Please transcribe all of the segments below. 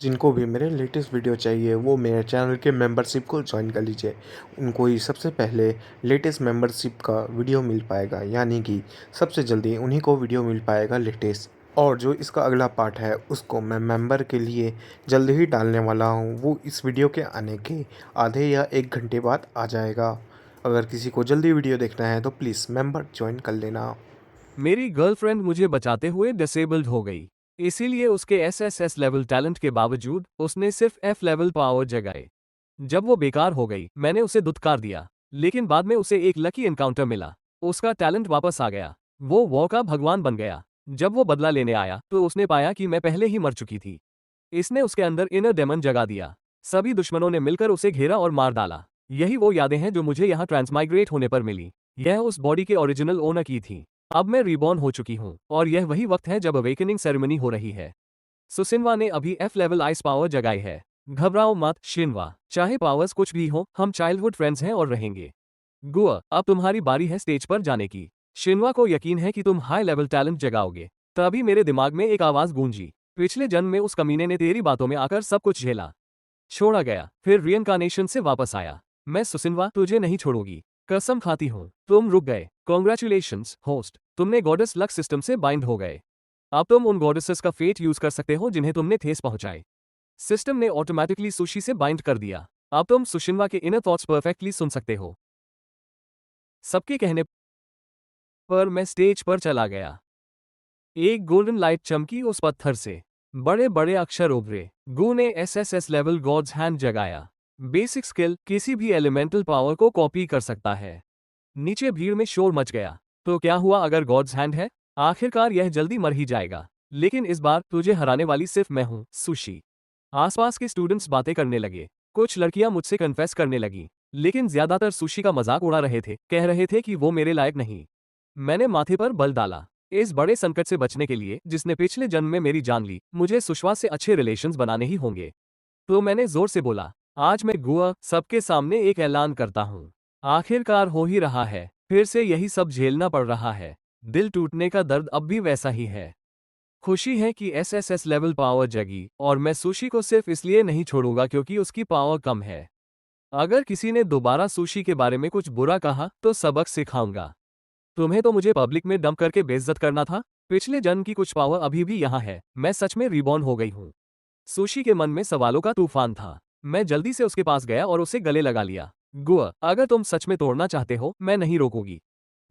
जिनको भी मेरे लेटेस्ट वीडियो चाहिए वो मेरे चैनल के मेंबरशिप को ज्वाइन कर लीजिए। उनको ही सबसे पहले लेटेस्ट मेंबरशिप का वीडियो मिल पाएगा, यानी कि सबसे जल्दी उन्हीं को वीडियो मिल पाएगा लेटेस्ट। और जो इसका अगला पार्ट है उसको मैं मेंबर के लिए जल्द ही डालने वाला हूँ, वो इस वीडियो के आने के आधे या 1 घंटे बाद आ जाएगा। अगर किसी को जल्दी वीडियो देखना है तो प्लीज़ मेंबर ज्वाइन कर लेना। मेरी गर्लफ्रेंड मुझे बचाते हुए डिसेबल्ड हो गई। इसीलिए उसके एसएसएस लेवल टैलेंट के बावजूद उसने सिर्फ एफ लेवल पावर जगाए। जब वो बेकार हो गई मैंने उसे दुत्कार दिया, लेकिन बाद में उसे एक लकी एनकाउंटर मिला। उसका टैलेंट वापस आ गया। वो वॉर का भगवान बन गया। जब वो बदला लेने आया तो उसने पाया कि मैं पहले ही मर चुकी थी। इसने उसके अंदर इनर डेमन जगा दिया। सभी दुश्मनों ने मिलकर उसे घेरा और मार डाला। यही वो यादें हैं जो मुझे यहाँ ट्रांसमाइग्रेट होने पर मिली। यह उस बॉडी के ओरिजिनल ओनर की थी। अब मैं रिबॉर्न हो चुकी हूँ और यह वही वक्त है जब अवेकनिंग सेरेमनी हो रही है। सुसिनवा ने अभी एफ लेवल आइस पावर जगाई है। घबराओ मत शिनवा, चाहे पावर्स कुछ भी हो हम चाइल्डहुड फ्रेंड्स हैं और रहेंगे। गुआ, अब तुम्हारी बारी है स्टेज पर जाने की। शिनवा को यकीन है कि तुम हाई लेवल टैलेंट जगाओगे। तभी मेरे दिमाग में एक आवाज गूंजी। पिछले जन्म में उस कमीने ने तेरी बातों में आकर सब कुछ झेला, छोड़ा गया, फिर रियनकार्नेशन से वापस आया। मैं सुसिनवा तुझे नहीं छोड़ूंगी, कसम खाती हूँ। तुम रुक गए। कॉन्ग्रेचुलेशंस होस्ट, तुमने गॉडेस लक सिस्टम से बाइंड हो गए। अब तुम उन गॉडेसेस का फेट यूज कर सकते हो जिन्हें तुमने ठेस पहुंचाए। सिस्टम ने ऑटोमेटिकली सुशी से बाइंड कर दिया। अब तुम सुशिनवा के इनर थॉट्स परफेक्टली सुन सकते हो। सबके कहने पर मैं स्टेज पर चला गया। एक गोल्डन लाइट चमकी उस पत्थर से। बड़े बड़े अक्षर उभरे। गू ने एसएसएस लेवल गॉड्स हैंड जगाया। बेसिक स्किल किसी भी एलिमेंटल पावर को कॉपी कर सकता है। नीचे भीड़ में शोर मच गया। तो क्या हुआ अगर गॉड्स हैंड है? आखिरकार यह जल्दी मर ही जाएगा। लेकिन इस बार तुझे हराने वाली सिर्फ मैं हूं, सुशी। आसपास के स्टूडेंट्स बातें करने लगे। कुछ लड़कियां मुझसे कन्फेस करने लगी, लेकिन ज्यादातर सुशी का मजाक उड़ा रहे थे, कह रहे थे कि वो मेरे लायक नहीं। मैंने माथे पर बल डाला। इस बड़े संकट से बचने के लिए जिसने पिछले जन्म में मेरी जान ली, मुझे सुषमा से अच्छे रिलेशंस बनाने ही होंगे। तो मैंने जोर से बोला, आज मैं गुआ सबके सामने एक ऐलान करता हूँ। आखिरकार हो ही रहा है। फिर से यही सब झेलना पड़ रहा है। दिल टूटने का दर्द अब भी वैसा ही है। खुशी है कि एसएसएस लेवल पावर जगी और मैं सुशी को सिर्फ इसलिए नहीं छोड़ूंगा क्योंकि उसकी पावर कम है। अगर किसी ने दोबारा सुशी के बारे में कुछ बुरा कहा तो सबक सिखाऊंगा। तुम्हें तो मुझे पब्लिक में डंप करके बेइज्जत करना था। पिछले जन्म की कुछ पावर अभी भी यहाँ है। मैं सच में रिबॉर्न हो गई हूँ। सुशी के मन में सवालों का तूफान था। मैं जल्दी से उसके पास गया और उसे गले लगा लिया। गुआ, अगर तुम सच में तोड़ना चाहते हो मैं नहीं रोकूंगी।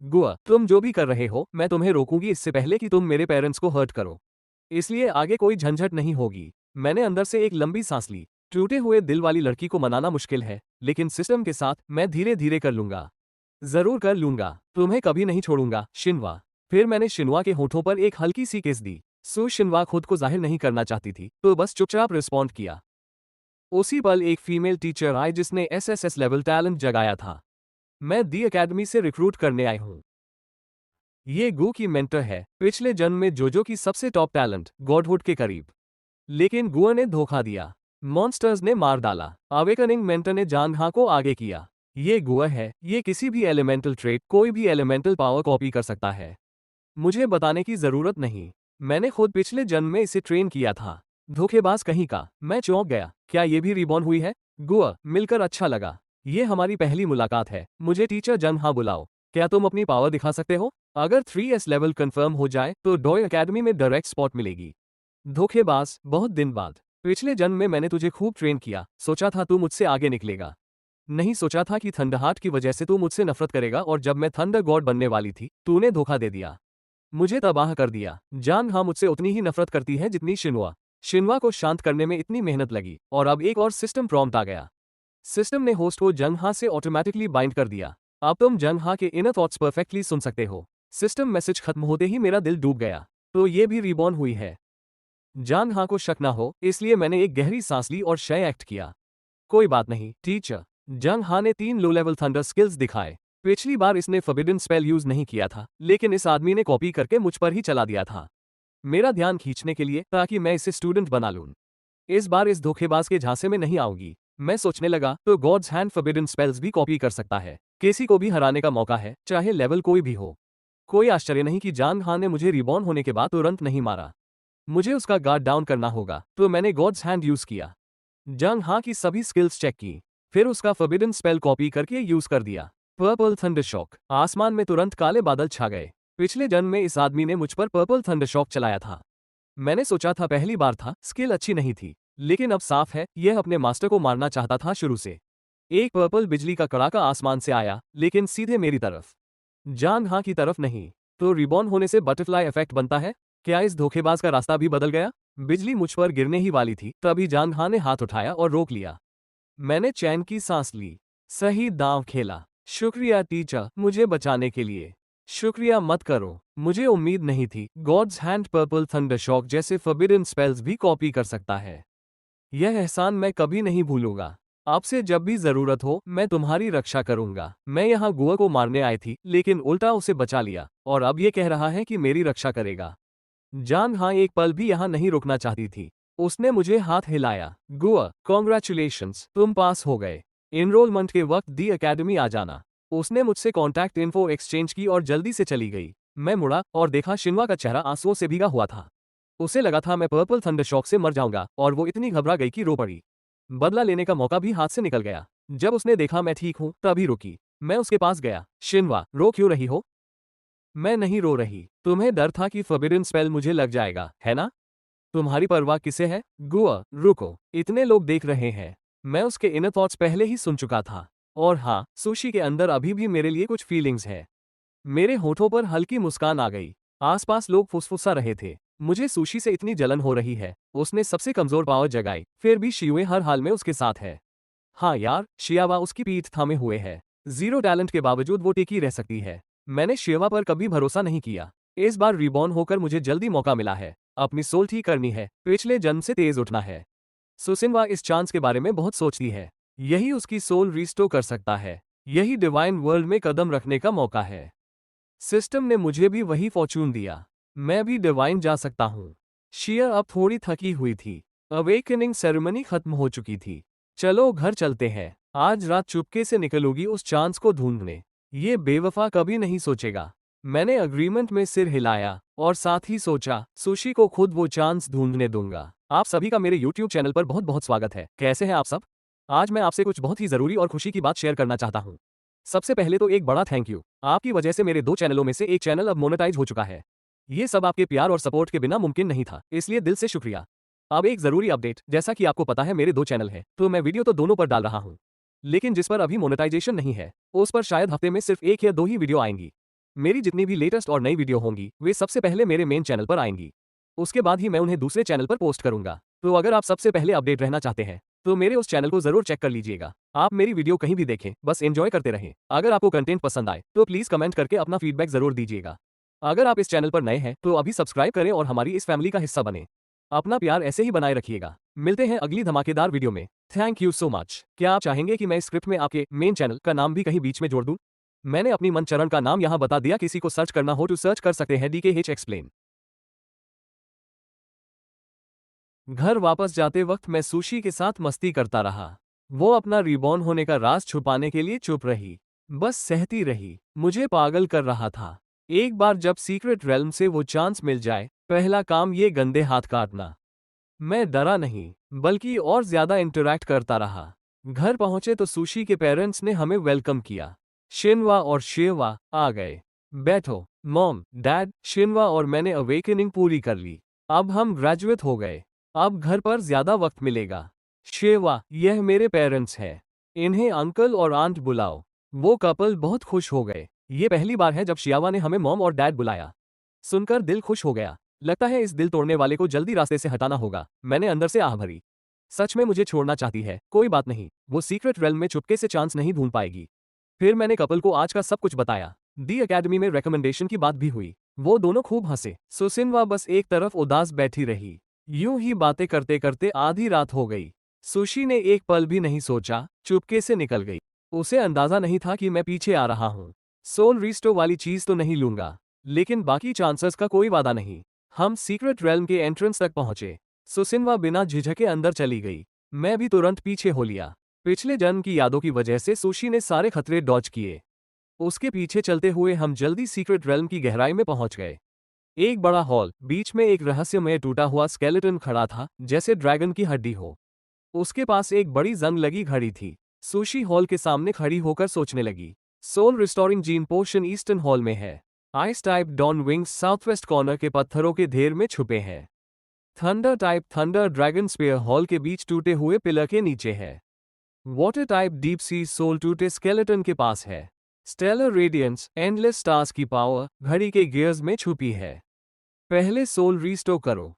गुआ, तुम जो भी कर रहे हो मैं तुम्हें रोकूंगी इससे पहले कि तुम मेरे पेरेंट्स को हर्ट करो। इसलिए आगे कोई झंझट नहीं होगी। मैंने अंदर से एक लंबी सांस ली। टूटे हुए दिल वाली लड़की को मनाना मुश्किल है, लेकिन सिस्टम के साथ मैं धीरे धीरे कर लूंगा। जरूर कर लूंगा। तुम्हें कभी नहीं छोड़ूंगा शिनवा। फिर मैंने शिनवा के होठों पर एक हल्की सी किस दी। सो शिनवा खुद को जाहिर नहीं करना चाहती थी तो बस चुपचाप रिस्पॉन्ड किया। उसी पल एक फीमेल टीचर आई जिसने एसएसएस लेवल टैलेंट जगाया था। मैं दी एकेडमी से रिक्रूट करने आई हूँ। ये गू की मेंटर है। पिछले जन्म में जोजो की सबसे टॉप टैलेंट, गॉडहुड के करीब। लेकिन गुआ ने धोखा दिया। मॉन्स्टर्स ने मार डाला। अवेकनिंग मेंटर ने जानहा को आगे किया। ये गुआ है। ये किसी भी एलिमेंटल ट्रेट, कोई भी एलिमेंटल पावर कॉपी कर सकता है। मुझे बताने की जरूरत नहीं। मैंने खुद पिछले जन्म में इसे ट्रेन किया था। धोखेबाज कहीं का। मैं चौंक गया। क्या ये भी रिबॉर्न हुई है? गुआ, मिलकर अच्छा लगा। ये हमारी पहली मुलाकात है। मुझे टीचर जनहा बुलाओ। क्या तुम अपनी पावर दिखा सकते हो? अगर 3S लेवल कंफर्म हो जाए तो डॉय एकेडमी में डायरेक्ट स्पॉट मिलेगी। धोखेबाज, बहुत दिन बाद। पिछले जन्म में मैंने तुझे खूब ट्रेन किया। सोचा था तू मुझसे आगे निकलेगा। नहीं सोचा था कि थंडरहार्ट की वजह से तू मुझसे नफरत करेगा और जब मैं थंडर गॉड बनने वाली थी तूने धोखा दे दिया। मुझे तबाह कर दिया। जान हाँ मुझसे उतनी ही नफरत करती है जितनी शिनवा। शिनवा को शांत करने में इतनी मेहनत लगी और अब एक और सिस्टम प्रॉम्प्ट आ गया। सिस्टम ने होस्ट को जंगहा से ऑटोमेटिकली बाइंड कर दिया। अब तुम जंगहा के इनर थॉट्स परफेक्टली सुन सकते हो। सिस्टम मैसेज खत्म होते ही मेरा दिल डूब गया। तो ये भी रिबॉर्न हुई है। जानहा को शक ना हो इसलिए मैंने एक गहरी सांस ली और शय एक्ट किया। कोई बात नहीं टीचर। जंग हा ने 3 लो लेवल थंडर स्किल्स दिखाए। पिछली बार इसने फॉरबिडन स्पेल यूज नहीं किया था, लेकिन इस आदमी ने कॉपी करके मुझ पर ही चला दिया था, मेरा ध्यान खींचने के लिए, ताकि मैं इसे स्टूडेंट बना लूं। इस बार इस धोखेबाज के झांसे में नहीं आऊंगी। मैं सोचने लगा तो गॉड्स हैंड फॉरबिडन स्पेल्स भी कॉपी कर सकता है। किसी को भी हराने का मौका है, चाहे लेवल कोई भी हो। कोई आश्चर्य नहीं कि जांग हा ने मुझे रिबॉर्न होने के बाद तुरंत नहीं मारा। मुझे उसका गार्ड डाउन करना होगा, तो मैंने गॉड्स हैंड यूज किया। जंग हा की सभी स्किल्स चेक की, फिर उसका फॉरबिडन स्पेल कॉपी करके यूज कर दिया। Purple thunder shock. आसमान में तुरंत काले बादल छा गए। पिछले जन्म में इस आदमी ने मुझ पर पर्पल थंडर शॉक चलाया था। मैंने सोचा था पहली बार था, स्किल अच्छी नहीं थी, लेकिन अब साफ है यह अपने मास्टर को मारना चाहता था शुरू से। एक पर्पल बिजली का कड़ाका आसमान से आया, लेकिन सीधे मेरी तरफ, जांग हा की तरफ नहीं। तो रिबॉर्न होने से बटरफ्लाई इफेक्ट बनता है? क्या इस धोखेबाज का रास्ता भी बदल गया? बिजली मुझ पर गिरने ही वाली थी, तभी जांग हा ने हाथ उठाया और रोक लिया। मैंने चैन की सांस ली। सही दांव खेला। शुक्रिया टीचर, मुझे बचाने के लिए। शुक्रिया मत करो, मुझे उम्मीद नहीं थी God's hand purple thunder shock जैसे फॉरबिडन स्पेल्स भी कॉपी कर सकता है। यह एहसान मैं कभी नहीं भूलूंगा। आपसे जब भी जरूरत हो मैं तुम्हारी रक्षा करूंगा। मैं यहाँ गुआ को मारने आई थी, लेकिन उल्टा उसे बचा लिया, और अब ये कह रहा है कि मेरी रक्षा करेगा। जान हाँ एक पल भी यहाँ नहीं रुकना चाहती थी। उसने मुझे हाथ हिलाया। गुआ, कॉन्ग्रेचुलेशंस, तुम पास हो गए। एनरोलमेंट के वक्त दी एकेडमी आ जाना। उसने मुझसे कॉन्टैक्ट इन्फो एक्सचेंज की और जल्दी से चली गई। मैं मुड़ा और देखा शिन्वा का चेहरा आंसुओं से भीगा हुआ था। उसे लगा था मैं पर्पल थंडर शॉक से मर जाऊंगा, और वो इतनी घबरा गई कि रो पड़ी। बदला लेने का मौका भी हाथ से निकल गया। जब उसने देखा मैं ठीक हूं, तभी रुकी। मैं उसके पास गया। शिन्वा, रो क्यों रही हो? मैं नहीं रो रही। तुम्हें डर था कि फॉरबिडन स्पेल मुझे लग जाएगा, है ना? तुम्हारी परवाह किसे है? गुआ, रुको, इतने लोग देख रहे हैं। मैं उसके इनर थॉट्स पहले ही सुन चुका था। और हाँ, सुशी के अंदर अभी भी मेरे लिए कुछ फीलिंग्स है। मेरे होठों पर हल्की मुस्कान आ गई। आसपास लोग फुसफुसा रहे थे। मुझे सुशी से इतनी जलन हो रही है। उसने सबसे कमजोर पावर जगाई, फिर भी शियुए हर हाल में उसके साथ है। हाँ यार, शियावा उसकी पीठ थामे हुए है। जीरो टैलेंट के बावजूद वो टिकी रह सकती है। मैंने शियावा पर कभी भरोसा नहीं किया। इस बार रिबॉर्न होकर मुझे जल्दी मौका मिला है। अपनी सोल ठीक करनी है, पिछले जन्म से तेज उठना है। सुसिनवा इस चांस के बारे में बहुत सोचती है। यही उसकी सोल रिस्टोर कर सकता है। यही डिवाइन वर्ल्ड में कदम रखने का मौका है। सिस्टम ने मुझे भी वही फॉर्चून दिया। मैं भी डिवाइन जा सकता हूँ। शिया अब थोड़ी थकी हुई थी। अवेकनिंग सेरेमनी खत्म हो चुकी थी। चलो घर चलते हैं। आज रात चुपके से निकलोगी उस चांस को ढूंढने। ये बेवफा कभी नहीं सोचेगा। मैंने अग्रीमेंट में सिर हिलाया और साथ ही सोचा सुशी को खुद वो चांस ढूंढने दूंगा। आप सभी का मेरे YouTube चैनल पर बहुत बहुत स्वागत है। कैसे हैं आप सब? आज मैं आपसे कुछ बहुत ही जरूरी और खुशी की बात शेयर करना चाहता हूँ। सबसे पहले तो एक बड़ा थैंक यू। आपकी वजह से मेरे 2 चैनलों में से एक चैनल अब मोनेटाइज हो चुका है। ये सब आपके प्यार और सपोर्ट के बिना मुमकिन नहीं था, इसलिए दिल से शुक्रिया। अब एक जरूरी अपडेट, जैसा कि आपको पता है मेरे 2 चैनल हैं, तो मैं वीडियो तो दोनों पर डाल रहा हूँ। लेकिन जिस पर अभी मोनेटाइजेशन नहीं है, उस पर शायद हफ्ते में सिर्फ 1 या 2 ही वीडियो आएंगी। मेरी जितनी भी लेटेस्ट और नई वीडियो होंगी, वे सबसे पहले मेरे मेन चैनल पर आएंगी। उसके बाद ही मैं उन्हें दूसरे चैनल पर पोस्ट करूंगा। तो अगर आप सबसे पहले अपडेट रहना चाहते हैं, तो मेरे उस चैनल को जरूर चेक कर लीजिएगा। आप मेरी वीडियो कहीं भी देखें, बस एंजॉय करते रहें। अगर आपको कंटेंट पसंद आए, तो प्लीज कमेंट करके अपना फीडबैक जरूर दीजिएगा। अगर आप इस चैनल पर नए हैं, तो अभी सब्सक्राइब करें और हमारी इस फैमिली का हिस्सा बने। अपना प्यार ऐसे ही बनाए रखिएगा। मिलते हैं अगली धमाकेदार वीडियो में। Thank you so much. क्या आप चाहेंगे कि मैं इस स्क्रिप्ट में आपके मेन चैनल का नाम भी कहीं बीच में जोड़ दूं? मैंने अपनी मन चरण का नाम यहाँ बता दिया, किसी को सर्च करना हो तो सर्च कर सकते हैं DKH एक्सप्लेन। घर वापस जाते वक्त मैं सुशी के साथ मस्ती करता रहा। वो अपना रिबॉर्न होने का राज छुपाने के लिए चुप रही, बस सहती रही। मुझे पागल कर रहा था। एक बार जब सीक्रेट रेल्म से वो चांस मिल जाए, पहला काम ये गंदे हाथ काटना। मैं डरा नहीं, बल्कि और ज्यादा इंटरैक्ट करता रहा। घर पहुंचे तो सुशी के पेरेंट्स ने हमें वेलकम किया। शिनवा और शेवा आ गए। बैठो मॉम, डैड। शिनवा और मैंने अवेकनिंग पूरी कर ली। अब हम ग्रेजुएट हो गए। अब घर पर ज्यादा वक्त मिलेगा। शेवा, यह मेरे पेरेंट्स हैं। इन्हें अंकल और आंट बुलाओ। वो कपल बहुत खुश हो गए। ये पहली बार है जब शियावा ने हमें मॉम और डैड बुलाया। सुनकर दिल खुश हो गया। लगता है इस दिल तोड़ने वाले को जल्दी रास्ते से हटाना होगा। मैंने अंदर से आह भरी। सच में मुझे छोड़ना चाहती है, कोई बात नहीं, वो सीक्रेट रेल्म में चुपके से चांस नहीं ढूंढ पाएगी। फिर मैंने कपल को आज का सब कुछ बताया। दी एकेडमी में रिकमेंडेशन की बात भी हुई। वो दोनों खूब हंसे। सुसिनवा बस एक तरफ उदास बैठी रही। यूं ही बातें करते करते आधी रात हो गई। सुशी ने एक पल भी नहीं सोचा, चुपके से निकल गई। उसे अंदाजा नहीं था कि मैं पीछे आ रहा हूँ। सोल रिस्टो वाली चीज तो नहीं लूंगा, लेकिन बाकी चांसेस का कोई वादा नहीं। हम सीक्रेट रेल्म के एंट्रेंस तक पहुंचे। सुसिनवा बिना झिझके अंदर चली गई। मैं भी तुरंत पीछे हो लिया। पिछले जन्म की यादों की वजह से सुशी ने सारे खतरे डॉज किए। उसके पीछे चलते हुए हम जल्दी सीक्रेट रेल्म की गहराई में पहुंच गए। एक बड़ा हॉल, बीच में एक रहस्यमय टूटा हुआ स्केलेटन खड़ा था, जैसे ड्रैगन की हड्डी हो। उसके पास एक बड़ी जंग लगी घड़ी थी। सुशी हॉल के सामने खड़ी होकर सोचने लगी। Soul restoring gene potion eastern hall में है। Ice type dawn wings southwest corner के पत्थरों के ढेर में छुपे हैं। Thunder type thunder dragon spare hall के बीच टूटे हुए पिलर के नीचे है। Water type deep sea soul टूटे स्केलेटन के पास है। स्टेलर रेडियंस एंडलेस स्टार्स की पावर घड़ी के गियर्स में छुपी है। पहले सोल रीस्टोर करो।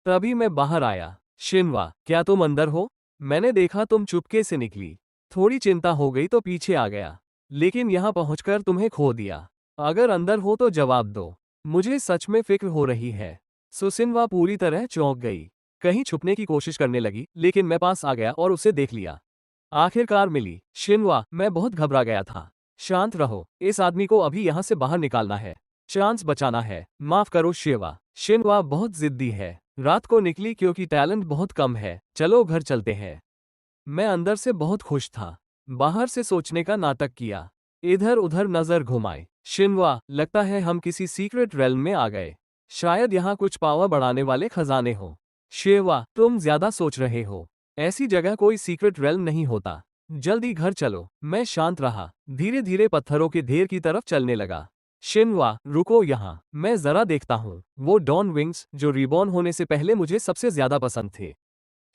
तभी मैं बाहर आया। शिनवा, क्या तुम अंदर हो? मैंने देखा तुम चुपके से निकली। थोड़ी चिंता हो गई तो पीछे आ गया, लेकिन यहां पहुंचकर तुम्हें खो दिया। अगर अंदर हो तो जवाब दो। मुझे सच में फिक्र हो रही है। सुसिनवा पूरी तरह चौंक गई। कहीं छुपने की कोशिश करने लगी, लेकिन मैं पास आ गया और उसे देख लिया। आखिरकार मिली। शिनवा, मैं बहुत घबरा गया था। शांत रहो, इस आदमी को अभी यहां से बाहर निकालना है। चांस बचाना है। माफ करो शिवा। शिनवा बहुत जिद्दी है। रात को निकली क्योंकि टैलेंट बहुत कम है। चलो घर चलते हैं। मैं अंदर से बहुत खुश था। बाहर से सोचने का नाटक किया। इधर उधर नजर घुमाई। शिनवा, लगता है हम किसी सीक्रेट रेल्म में आ गए। शायद यहाँ कुछ पावर बढ़ाने वाले खजाने हो। शिवा, तुम ज्यादा सोच रहे हो। ऐसी जगह कोई सीक्रेट रेल्म नहीं होता। जल्दी घर चलो। मैं शांत रहा, धीरे धीरे पत्थरों के ढेर की तरफ चलने लगा। शिनवा, रुको यहाँ, मैं जरा देखता हूँ। वो डॉन विंग्स जो रिबॉर्न होने से पहले मुझे सबसे ज्यादा पसंद थे।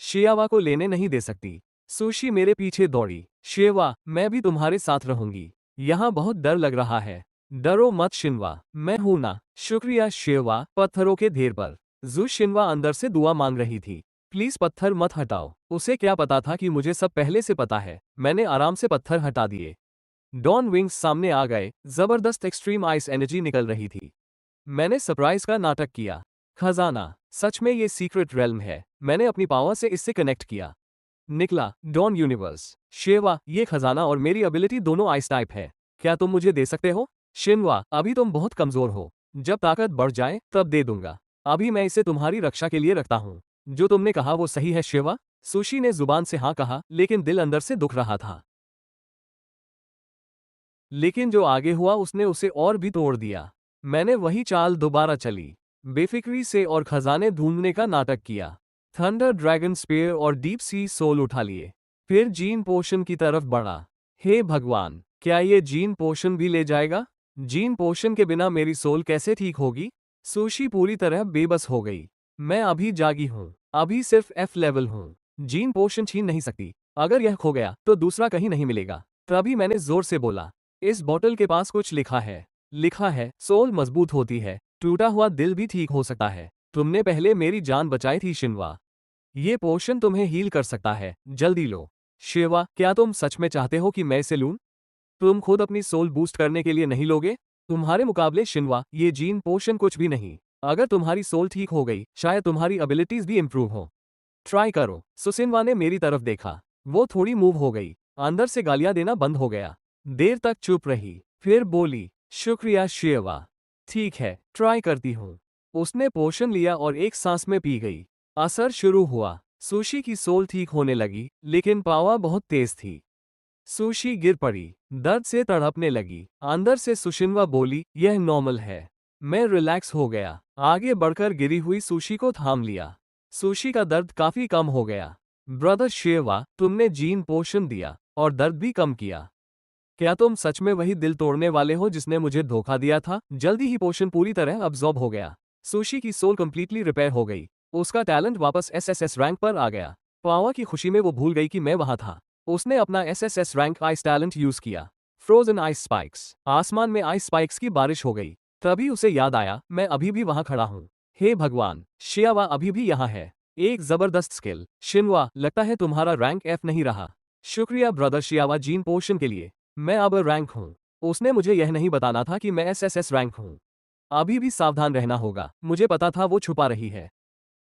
शियावा को लेने नहीं दे सकती। सुशी मेरे पीछे दौड़ी। शिवा, मैं भी तुम्हारे साथ रहूंगी। यहाँ बहुत डर लग रहा है। डरो मत शिनवा, मैं हूं ना। शुक्रिया शिवा। पत्थरों के ढेर पर जू शिनवा अंदर से दुआ मांग रही थी। प्लीज पत्थर मत हटाओ। उसे क्या पता था कि मुझे सब पहले से पता है। मैंने आराम से पत्थर हटा दिए। डॉन विंग्स सामने आ गए। जबरदस्त एक्सट्रीम आइस एनर्जी निकल रही थी। मैंने सरप्राइज का नाटक किया। खजाना, सच में ये सीक्रेट रेल्म है। मैंने अपनी पावर से इससे कनेक्ट किया। निकला डॉन यूनिवर्स। शेवा, ये खजाना और मेरी एबिलिटी दोनों आइस टाइप है। क्या तुम मुझे दे सकते हो? शिनवा, अभी तुम बहुत कमजोर हो। जब ताकत बढ़ जाए तब दे दूंगा। अभी मैं इसे तुम्हारी रक्षा के लिए रखता हूँ। जो तुमने कहा वो सही है शिवा। सुशी ने जुबान से हाँ कहा, लेकिन दिल अंदर से दुख रहा था। लेकिन जो आगे हुआ उसने उसे और भी तोड़ दिया। मैंने वही चाल दोबारा चली, बेफिक्री से, और खजाने ढूंढने का नाटक किया। थंडर ड्रैगन स्पेयर और डीप सी सोल उठा लिए। फिर जीन पोशन की तरफ बढ़ा। हे भगवान, क्या ये जीन पोशन भी ले जाएगा? जीन पोशन के बिना मेरी सोल कैसे ठीक होगी? सुशी पूरी तरह बेबस हो गई। मैं अभी जागी हूँ, अभी सिर्फ एफ लेवल हूँ। जीन पोशन छीन नहीं सकती। अगर यह खो गया तो दूसरा कहीं नहीं मिलेगा। तभी मैंने जोर से बोला, इस बॉटल के पास कुछ लिखा है। लिखा है, सोल मजबूत होती है, टूटा हुआ दिल भी ठीक हो सकता है। तुमने पहले मेरी जान बचाई थी शिनवा। ये पोशन तुम्हें हील कर सकता है, जल्दी लो। शिवा, क्या तुम सच में चाहते हो कि मैं इसे लूं? तुम खुद अपनी सोल बूस्ट करने के लिए नहीं लोगे? तुम्हारे मुकाबले शिनवा, ये जीन पोशन कुछ भी नहीं। अगर तुम्हारी सोल ठीक हो गई, शायद तुम्हारी एबिलिटीज भी इंप्रूव हो। ट्राई करो। सुसिनवा ने मेरी तरफ देखा। वो थोड़ी मूव हो गई। अंदर से गालियां देना बंद हो गया। देर तक चुप रही, फिर बोली, शुक्रिया शिवा। ठीक है, ट्राई करती हूँ। उसने पोशन लिया और एक सांस में पी गई। असर शुरू हुआ। सुशी की सोल ठीक होने लगी, लेकिन पावर बहुत तेज थी। सुशी गिर पड़ी, दर्द से तड़पने लगी। अंदर से सुशिनवा बोली, यह नॉर्मल है। मैं रिलैक्स हो गया। आगे बढ़कर गिरी हुई सुशी को थाम लिया। सुशी का दर्द काफी कम हो गया। ब्रदर शेवा, तुमने जीन पोशन दिया और दर्द भी कम किया। क्या तुम सच में वही दिल तोड़ने वाले हो जिसने मुझे धोखा दिया था? जल्दी ही पोशन पूरी तरह अब्सॉर्ब हो गया। सुशी की सोल कंप्लीटली रिपेयर हो गई। उसका टैलेंट वापस एसएसएस रैंक पर आ गया। पावा की खुशी में वो भूल गई कि मैं वहां था। उसने अपना SSS rank ice talent use किया। Frozen ice spikes. आसमान में आइस स्पाइक्स की बारिश हो गई। तभी उसे याद आया, मैं अभी भी वहां खड़ा हूँ। हे भगवान, शियावा अभी भी यहाँ है। एक जबरदस्त स्किल। शिनवा, लगता है तुम्हारा रैंक एफ नहीं रहा। शुक्रिया ब्रदर शियावा जीन पोशन के लिए। मैं अब रैंक हूँ। उसने मुझे यह नहीं बताना था कि मैं एसएसएस रैंक हूँ। अभी भी सावधान रहना होगा। मुझे पता था वो छुपा रही है।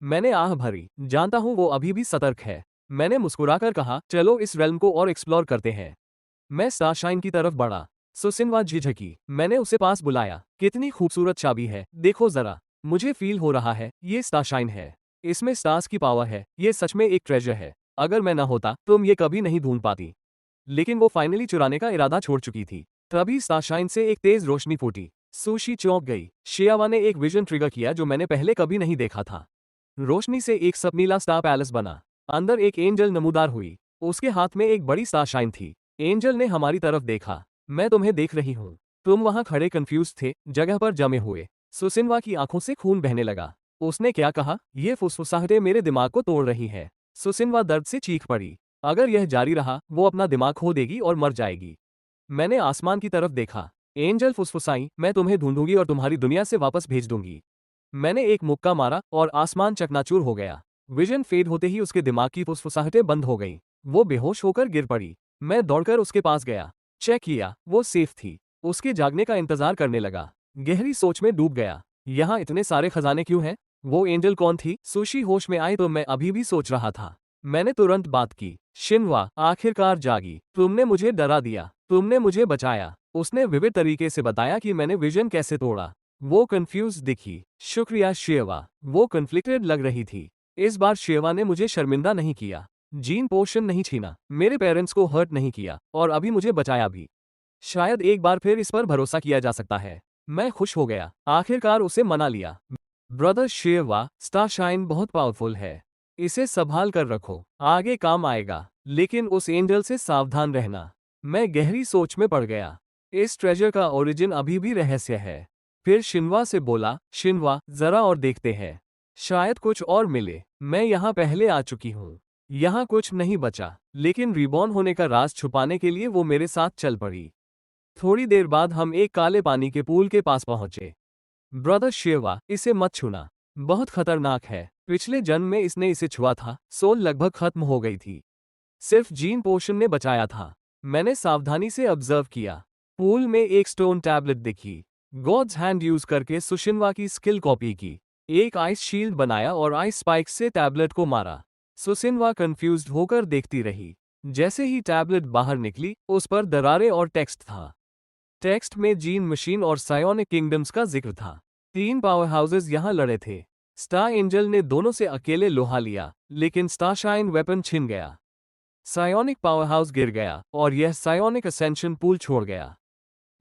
मैंने आह भरी, जानता हूँ वो अभी भी सतर्क है। मैंने मुस्कुराकर कहा, चलो इस रेल्म को और एक्सप्लोर करते हैं। मैं स्टारशाइन की तरफ बढ़ा। सुसिनवा झिझकी। मैंने उसे पास बुलाया। कितनी खूबसूरत चाबी है, देखो जरा। मुझे फील हो रहा है ये स्टारशाइन है। इसमें स्टार्स की पावर है। ये सच में एक ट्रेजर है। अगर मैं ना होता तुम ये कभी नहीं ढूंढ पाती। लेकिन वो फाइनली चुराने का इरादा छोड़ चुकी थी। तभी स्टारशाइन से एक तेज रोशनी फूटी। सुशी चौंक गई। शियावा ने एक विजन ट्रिगर किया जो मैंने पहले कभी नहीं देखा था। रोशनी से एक सपनीला स्टार पैलेस बना। अंदर एक एंजल नमूदार हुई। उसके हाथ में एक बड़ी स्टार शाइन थी। एंजल ने हमारी तरफ देखा। मैं तुम्हें देख रही हूँ। तुम वहां खड़े कंफ्यूज थे, जगह पर जमे हुए। सुसिनवा की आंखों से खून बहने लगा। उसने क्या कहा? ये फुसफुसाहटें मेरे दिमाग को तोड़ रही है। सुसिनवा दर्द से चीख पड़ी। अगर यह जारी रहा, वो अपना दिमाग खो देगी और मर जाएगी। मैंने आसमान की तरफ देखा। एंजल फुसफुसाई, मैं तुम्हें ढूंढूंगी और तुम्हारी दुनिया से वापस भेज दूंगी। मैंने एक मुक्का मारा और आसमान चकनाचूर हो गया। विजन फेड होते ही उसके दिमाग की फुसफुसाहटें बंद हो गईं। वो बेहोश होकर गिर पड़ी। मैं दौड़कर उसके पास गया। चेक किया, वो सेफ थी। उसके जागने का इंतजार करने लगा। गहरी सोच में डूब गया। यहाँ इतने सारे खजाने क्यों हैं? वो एंजल कौन थी? सुशी होश में आए तो मैं अभी भी सोच रहा था। मैंने तुरंत बात की। शिनवा, आखिरकार जागी। तुमने मुझे डरा दिया। तुमने मुझे बचाया। उसने विविध तरीके से बताया कि मैंने विजन कैसे तोड़ा। वो कंफ्यूज दिखी। शुक्रिया शिवा। वो कन्फ्लिक्टेड लग रही थी। इस बार शिवा ने मुझे शर्मिंदा नहीं किया। जीन पोर्शन नहीं छीना, मेरे पेरेंट्स को हर्ट नहीं किया और अभी मुझे बचाया भी। शायद एक बार फिर इस पर भरोसा किया जा सकता है। मैं खुश हो गया। आखिरकार उसे मना लिया। ब्रदर शिवा, स्टारशाइन बहुत पावरफुल है। इसे संभाल कर रखो, आगे काम आएगा। लेकिन उस एंजल से सावधान रहना। मैं गहरी सोच में पड़ गया। इस ट्रेजर का ओरिजिन अभी भी रहस्य है। फिर शिनवा से बोला, शिनवा, जरा और देखते हैं। शायद कुछ और मिले। मैं यहाँ पहले आ चुकी हूँ। यहाँ कुछ नहीं बचा, लेकिन रिबॉर्न होने का राज छुपाने के लिए वो मेरे साथ चल पड़ी। थोड़ी देर बाद हम एक काले पानी के पूल के पास पहुंचे। ब्रदर शिवा, इसे मत छूना। बहुत खतरनाक है। पिछले जन्म में इसने इसे छुआ था, सोल लगभग खत्म हो गई थी। सिर्फ जीन पोशन ने बचाया था। मैंने सावधानी से ऑब्जर्व किया। पूल में एक स्टोन टैबलेट दिखी। गॉड्स हैंड यूज करके सुशिनवा की स्किल कॉपी की। एक आइस शील्ड बनाया और आइस स्पाइक से टैबलेट को मारा। सुशिनवा कंफ्यूज्ड होकर देखती रही। जैसे ही टैबलेट बाहर निकली, उस पर दरारें और टेक्स्ट था। टेक्स्ट में जीन मशीन और सायोनिक किंगडम्स का जिक्र था। 3 पावर हाउसेस यहां लड़े थे। स्टार एंजल ने दोनों से अकेले लोहा लिया, लेकिन स्टारशाइन वेपन छिन गया। सायोनिक पावर हाउस गिर गया और यह सायोनिक असेंशन पूल छोड़ गया।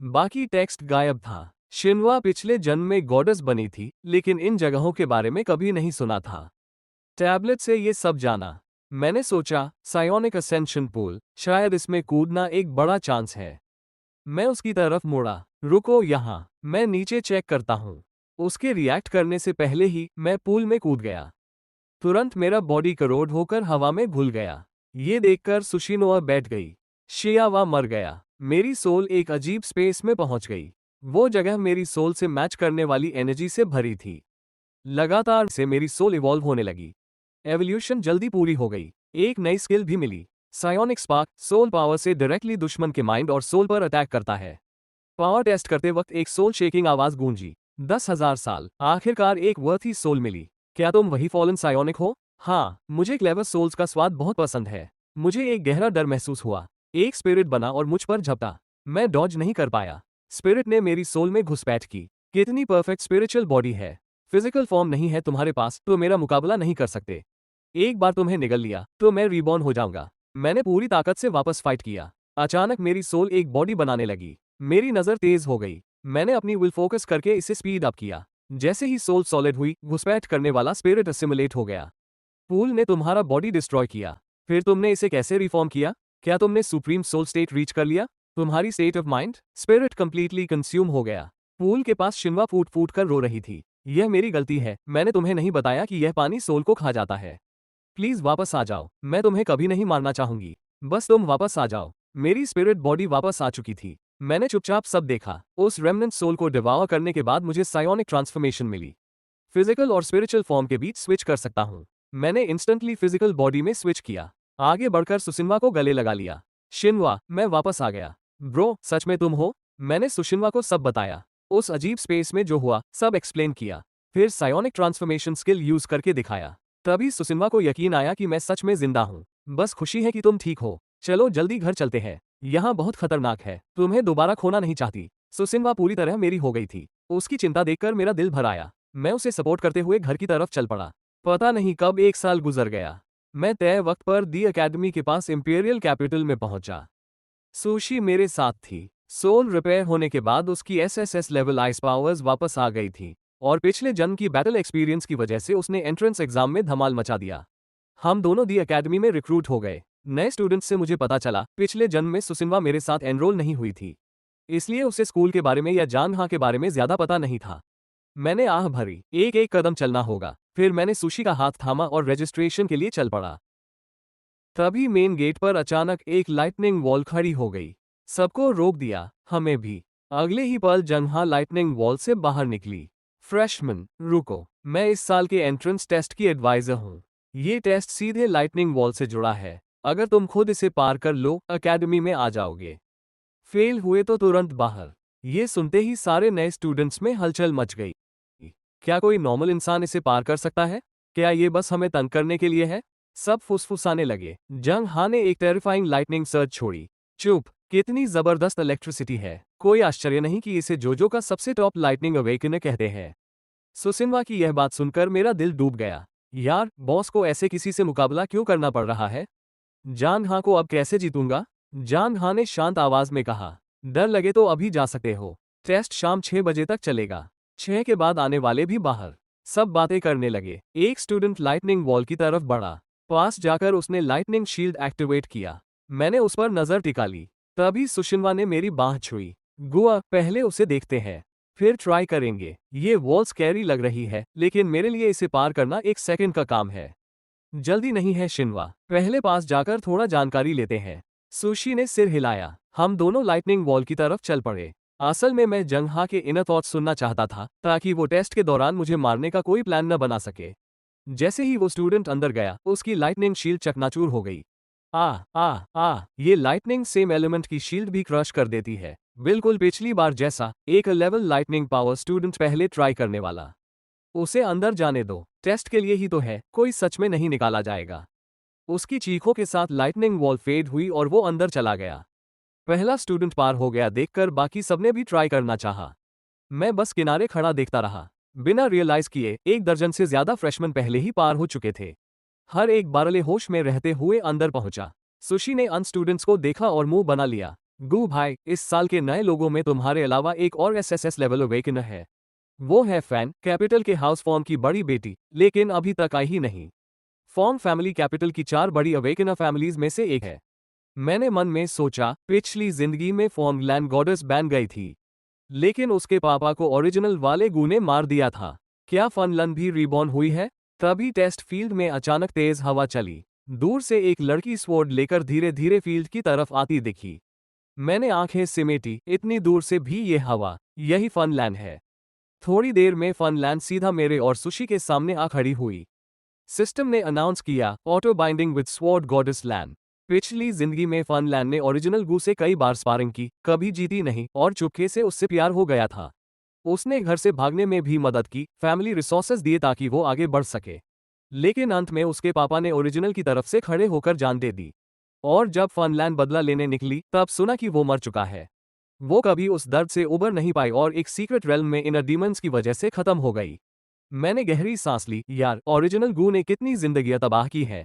बाकी टेक्स्ट गायब था। शिनवा पिछले जन्म में गॉडेस बनी थी, लेकिन इन जगहों के बारे में कभी नहीं सुना था। टैबलेट से ये सब जाना। मैंने सोचा, सायोनिक असेंशन पूल, शायद इसमें कूदना एक बड़ा चांस है। मैं उसकी तरफ मुड़ा। रुको यहाँ, मैं नीचे चेक करता हूँ। उसके रिएक्ट करने से पहले ही मैं पूल में कूद गया। तुरंत मेरा बॉडी करोड होकर हवा में घुल गया। ये देखकर सुशिनोआ बैठ गई। शियावा मर गया। मेरी सोल एक अजीब स्पेस में पहुंच गई। वो जगह मेरी सोल से मैच करने वाली एनर्जी से भरी थी। लगातार से मेरी सोल इवॉल्व होने लगी। एवोल्यूशन जल्दी पूरी हो गई। एक नई स्किल भी मिली। सायोनिक स्पार्क सोल पावर से डायरेक्टली दुश्मन के माइंड और सोल पर अटैक करता है। पावर टेस्ट करते वक्त एक सोल शेकिंग आवाज गूंजी। 10,000 साल, आखिरकार एक वर्थी सोल मिली। क्या तुम वही फॉलन सायोनिक हो? हाँ, मुझे क्लेवर सोल्स का स्वाद बहुत पसंद है। मुझे एक गहरा डर महसूस हुआ। एक स्पिरिट बना और मुझ पर झपटा। मैं डॉज नहीं कर पाया। स्पिरिट ने मेरी सोल में घुसपैठ की। कितनी परफेक्ट स्पिरिचुअल बॉडी है। फिजिकल फॉर्म नहीं है तुम्हारे पास तो मेरा मुकाबला नहीं कर सकते। एक बार तुम्हें निगल लिया तो मैं रीबॉर्न हो जाऊंगा। मैंने पूरी ताकत से वापस फाइट किया। अचानक मेरी सोल एक बॉडी बनाने लगी। मेरी नजर तेज हो गई। मैंने अपनी विल फोकस करके इसे स्पीड अप किया। जैसे ही सोल सॉलिड हुई, घुसपैठ करने वाला स्पिरिट असिमुलेट हो गया। पूल ने तुम्हारा बॉडी डिस्ट्रॉय किया। फिर तुमने इसे कैसे रिफॉर्म किया? क्या तुमने सुप्रीम सोल स्टेट रीच कर लिया? तुम्हारी state of mind? Spirit completely consume हो गया। पूल के पास शिनवा फूट फूट कर रो रही थी। यह मेरी गलती है, मैंने तुम्हें नहीं बताया कि यह पानी सोल को खा जाता है। प्लीज वापस आ जाओ, मैं तुम्हें कभी नहीं मारना चाहूंगी। बस तुम वापस आ जाओ। मेरी स्पिरिट बॉडी वापस आ चुकी थी। मैंने चुपचाप सब देखा। उस रेमनेंट सोल को डिवावर करने के बाद मुझे सायोनिक ट्रांसफॉर्मेशन मिली। फिजिकल और स्पिरिचुअल फॉर्म के बीच स्विच कर सकता हूँ। मैंने इंस्टेंटली फिजिकल बॉडी में स्विच किया। आगे बढ़कर सुशिनवा को गले लगा लिया। शिनवा, मैं वापस आ गया। ब्रो, सच में तुम हो? मैंने सुशिनवा को सब बताया। उस अजीब स्पेस में जो हुआ सब एक्सप्लेन किया। फिर सायोनिक ट्रांसफॉर्मेशन स्किल यूज करके दिखाया। तभी सुशिनवा को यकीन आया कि मैं सच में जिंदा हूँ। बस खुशी है कि तुम ठीक हो। चलो जल्दी घर चलते हैं। यहाँ बहुत खतरनाक है। तुम्हें दोबारा खोना नहीं चाहती। सुशिनवा पूरी तरह मेरी हो गई थी। उसकी चिंता देखकर मेरा दिल भर आया। मैं उसे सपोर्ट करते हुए घर की तरफ चल पड़ा। पता नहीं कब 1 साल गुजर गया। मैं तय वक्त पर दी अकेडमी के पास इंपीरियल कैपिटल में पहुंचा। सुशी मेरे साथ थी। सोल रिपेयर होने के बाद उसकी एसएसएस लेवल आइस पावर्स वापस आ गई थी और पिछले जन्म की बैटल एक्सपीरियंस की वजह से उसने एंट्रेंस एग्जाम में धमाल मचा दिया। हम दोनों दी एकेडमी में रिक्रूट हो गए। नए स्टूडेंट्स से मुझे पता चला पिछले जन्म में सुसिनवा मेरे साथ एनरोल नहीं हुई थी, इसलिए उसे स्कूल के बारे में या जानहा के बारे में ज्यादा पता नहीं था। मैंने आह भरी, एक एक कदम चलना होगा। फिर मैंने सुशी का हाथ थामा और रजिस्ट्रेशन के लिए चल पड़ा। तभी मेन गेट पर अचानक एक लाइटनिंग वॉल खड़ी हो गई। सबको रोक दिया, हमें भी। अगले ही पल जंगहा लाइटनिंग वॉल से बाहर निकली। फ्रेशमैन, रुको, मैं इस साल के एंट्रेंस टेस्ट की एडवाइजर हूँ। ये टेस्ट सीधे लाइटनिंग वॉल से जुड़ा है। अगर तुम खुद इसे पार कर लो, एकेडमी में आ जाओगे। फेल हुए तो तुरंत बाहर। ये सुनते ही सारे नए स्टूडेंट्स में हलचल मच गई। क्या कोई नॉर्मल इंसान इसे पार कर सकता है? क्या ये बस हमें तंग करने के लिए है? सब फुसफुसाने लगे। जंग हा ने एक टेरिफाइंग लाइटनिंग सर्ज छोड़ी। चुप, कितनी जबरदस्त इलेक्ट्रिसिटी है। कोई आश्चर्य नहीं कि इसे जोजो का सबसे टॉप लाइटनिंग अवेकनर कहते हैं। सुसिनवा की यह बात सुनकर मेरा दिल डूब गया। यार, बॉस को ऐसे किसी से मुकाबला क्यों करना पड़ रहा है? जान हा को अब कैसे जीतूंगा? जान हा ने शांत आवाज में कहा। डर लगे तो अभी जा सकते हो। टेस्ट शाम 6 बजे तक चलेगा। 6 के बाद आने वाले भी बाहर। सब बातें करने लगे। एक स्टूडेंट लाइटनिंग वॉल की तरफ बढ़ा। पास जाकर उसने लाइटनिंग शील्ड एक्टिवेट किया। मैंने उस पर नजर टिका ली। तभी सुशिनवा ने मेरी बांह छुई। गुआ, पहले उसे देखते हैं, फिर ट्राई करेंगे। ये वॉल स्कैरी लग रही है, लेकिन मेरे लिए इसे पार करना 1 सेकंड का काम है। जल्दी नहीं है शिनवा, पहले पास जाकर थोड़ा जानकारी लेते हैं। सुशी ने सिर हिलाया। हम दोनों लाइटनिंग वॉल की तरफ चल पड़े। असल में मैं जंगहा के इनर थॉट्स सुनना चाहता था, ताकि वो टेस्ट के दौरान मुझे मारने का कोई प्लान न बना सके। जैसे ही वो स्टूडेंट अंदर गया, उसकी लाइटनिंग शील्ड चकनाचूर हो गई। ये लाइटनिंग सेम एलिमेंट की शील्ड भी क्रश कर देती है, बिल्कुल पिछली बार जैसा। एक लेवल लाइटनिंग पावर स्टूडेंट पहले ट्राई करने वाला। उसे अंदर जाने दो, टेस्ट के लिए ही तो है, कोई सच में नहीं निकाला जाएगा। उसकी चीखों के साथ लाइटनिंग वॉल फेड हुई और वो अंदर चला गया। पहला स्टूडेंट पार हो गया देखकर बाकी सबने भी ट्राई करना चाहा। मैं बस किनारे खड़ा देखता रहा। बिना रियलाइज किए 1 दर्जन से ज्यादा फ्रेशमैन पहले ही पार हो चुके थे। हर एक बारले होश में रहते हुए अंदर पहुंचा। सुशी ने अन स्टूडेंट्स को देखा और मुंह बना लिया। गू भाई, इस साल के नए लोगों में तुम्हारे अलावा एक और एसएसएस लेवल अवेकनर है। वो है फैन, कैपिटल के हाउस फॉर्म की बड़ी बेटी, लेकिन अभी तक आई ही नहीं। फॉर्म फैमिली कैपिटल की 4 बड़ी अवेकनर फैमिलीज में से एक है। मैंने मन में सोचा, पिछली जिंदगी में फॉर्म लैंड गॉडेस बन गई थी, लेकिन उसके पापा को ओरिजिनल वाले गू ने मार दिया था। क्या फनलन भी रिबॉर्न हुई है? तभी टेस्ट फील्ड में अचानक तेज हवा चली। दूर से एक लड़की स्वॉर्ड लेकर धीरे धीरे फील्ड की तरफ आती दिखी। मैंने आंखें सिमेटी, इतनी दूर से भी ये हवा, यही फनलैंड है। थोड़ी देर में फनलैंड सीधा मेरे और सुशी के सामने आ खड़ी हुई। सिस्टम ने अनाउंस किया, auto binding with sword goddess land. पिछली जिंदगी में फनलैंड ने ओरिजिनल गू से कई बार स्पारिंग की, कभी जीती नहीं और चुपके से उससे प्यार हो गया था। उसने घर से भागने में भी मदद की, फैमिली रिसोर्सेज दिए ताकि वो आगे बढ़ सके। लेकिन अंत में उसके पापा ने ओरिजिनल की तरफ से खड़े होकर जान दे दी। और जब फनलैंड बदला लेने निकली, तब सुना कि वो मर चुका है। वो कभी उस दर्द से उबर नहीं पाई और एक सीक्रेट रेल्म में इनर डीमंस की वजह से खत्म हो गई। मैंने गहरी सांस ली। यार, ओरिजिनल गू ने कितनी जिंदगियां तबाह की है।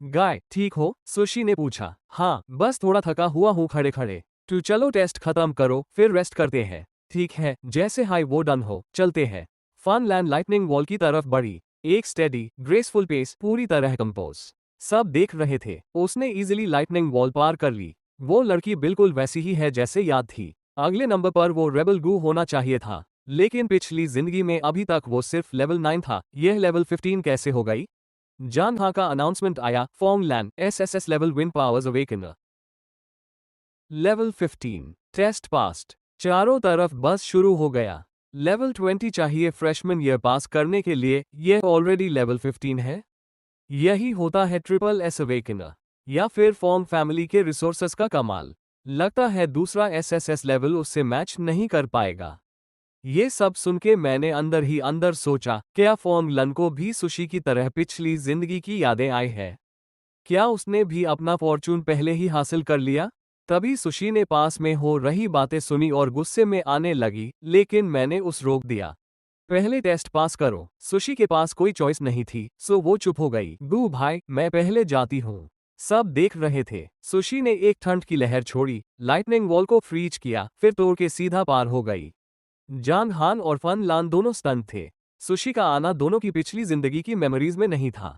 गाय, ठीक हो? सुशी ने पूछा। हाँ, बस थोड़ा थका हुआ हूँ खड़े खड़े। तो चलो टेस्ट खत्म करो, फिर रेस्ट करते हैं। ठीक है, जैसे हाई वो डन हो, चलते हैं। फनलैंड लाइटनिंग वॉल की तरफ बढ़ी। एक स्टेडी, ग्रेसफुल पेस, पूरी तरह कंपोज। सब देख रहे थे। उसने इजीली लाइटनिंग वॉल पार कर ली। वो लड़की बिल्कुल वैसी ही है जैसे याद थी। अगले नंबर पर वो रेबल गू होना चाहिए था, लेकिन पिछली जिंदगी में अभी तक वो सिर्फ लेवल 9 था। यह लेवल 15 कैसे हो गई? जानहा का अनाउंसमेंट आया, फॉर्मलैंड SSS level wind powers awakener. Level 15, test passed. चारों तरफ बस शुरू हो गया। लेवल 20 चाहिए फ्रेशमैन ईयर पास करने के लिए, यह ऑलरेडी लेवल 15 है। यही होता है ट्रिपल एस अवेकनर, या फिर फॉर्म फैमिली के रिसोर्सेस का कमाल। लगता है दूसरा एसएसएस लेवल उससे मैच नहीं कर पाएगा। ये सब सुन के मैंने अंदर ही अंदर सोचा, क्या फॉर्म लन को भी सुशी की तरह पिछली जिंदगी की यादें आई है? क्या उसने भी अपना फॉर्चून पहले ही हासिल कर लिया? तभी सुशी ने पास में हो रही बातें सुनी और गुस्से में आने लगी, लेकिन मैंने उस रोक दिया। पहले टेस्ट पास करो। सुशी के पास कोई चॉइस नहीं थी, सो वो चुप हो गई। गू भाई, मैं पहले जाती हूँ। सब देख रहे थे। सुशी ने एक ठंड की लहर छोड़ी, लाइटनिंग वॉल को फ्रीज किया, फिर तोड़ के सीधा पार हो गई। जांग हान और फन लान दोनों स्टन थे। सुशी का आना दोनों की पिछली जिंदगी की मेमोरीज में नहीं था।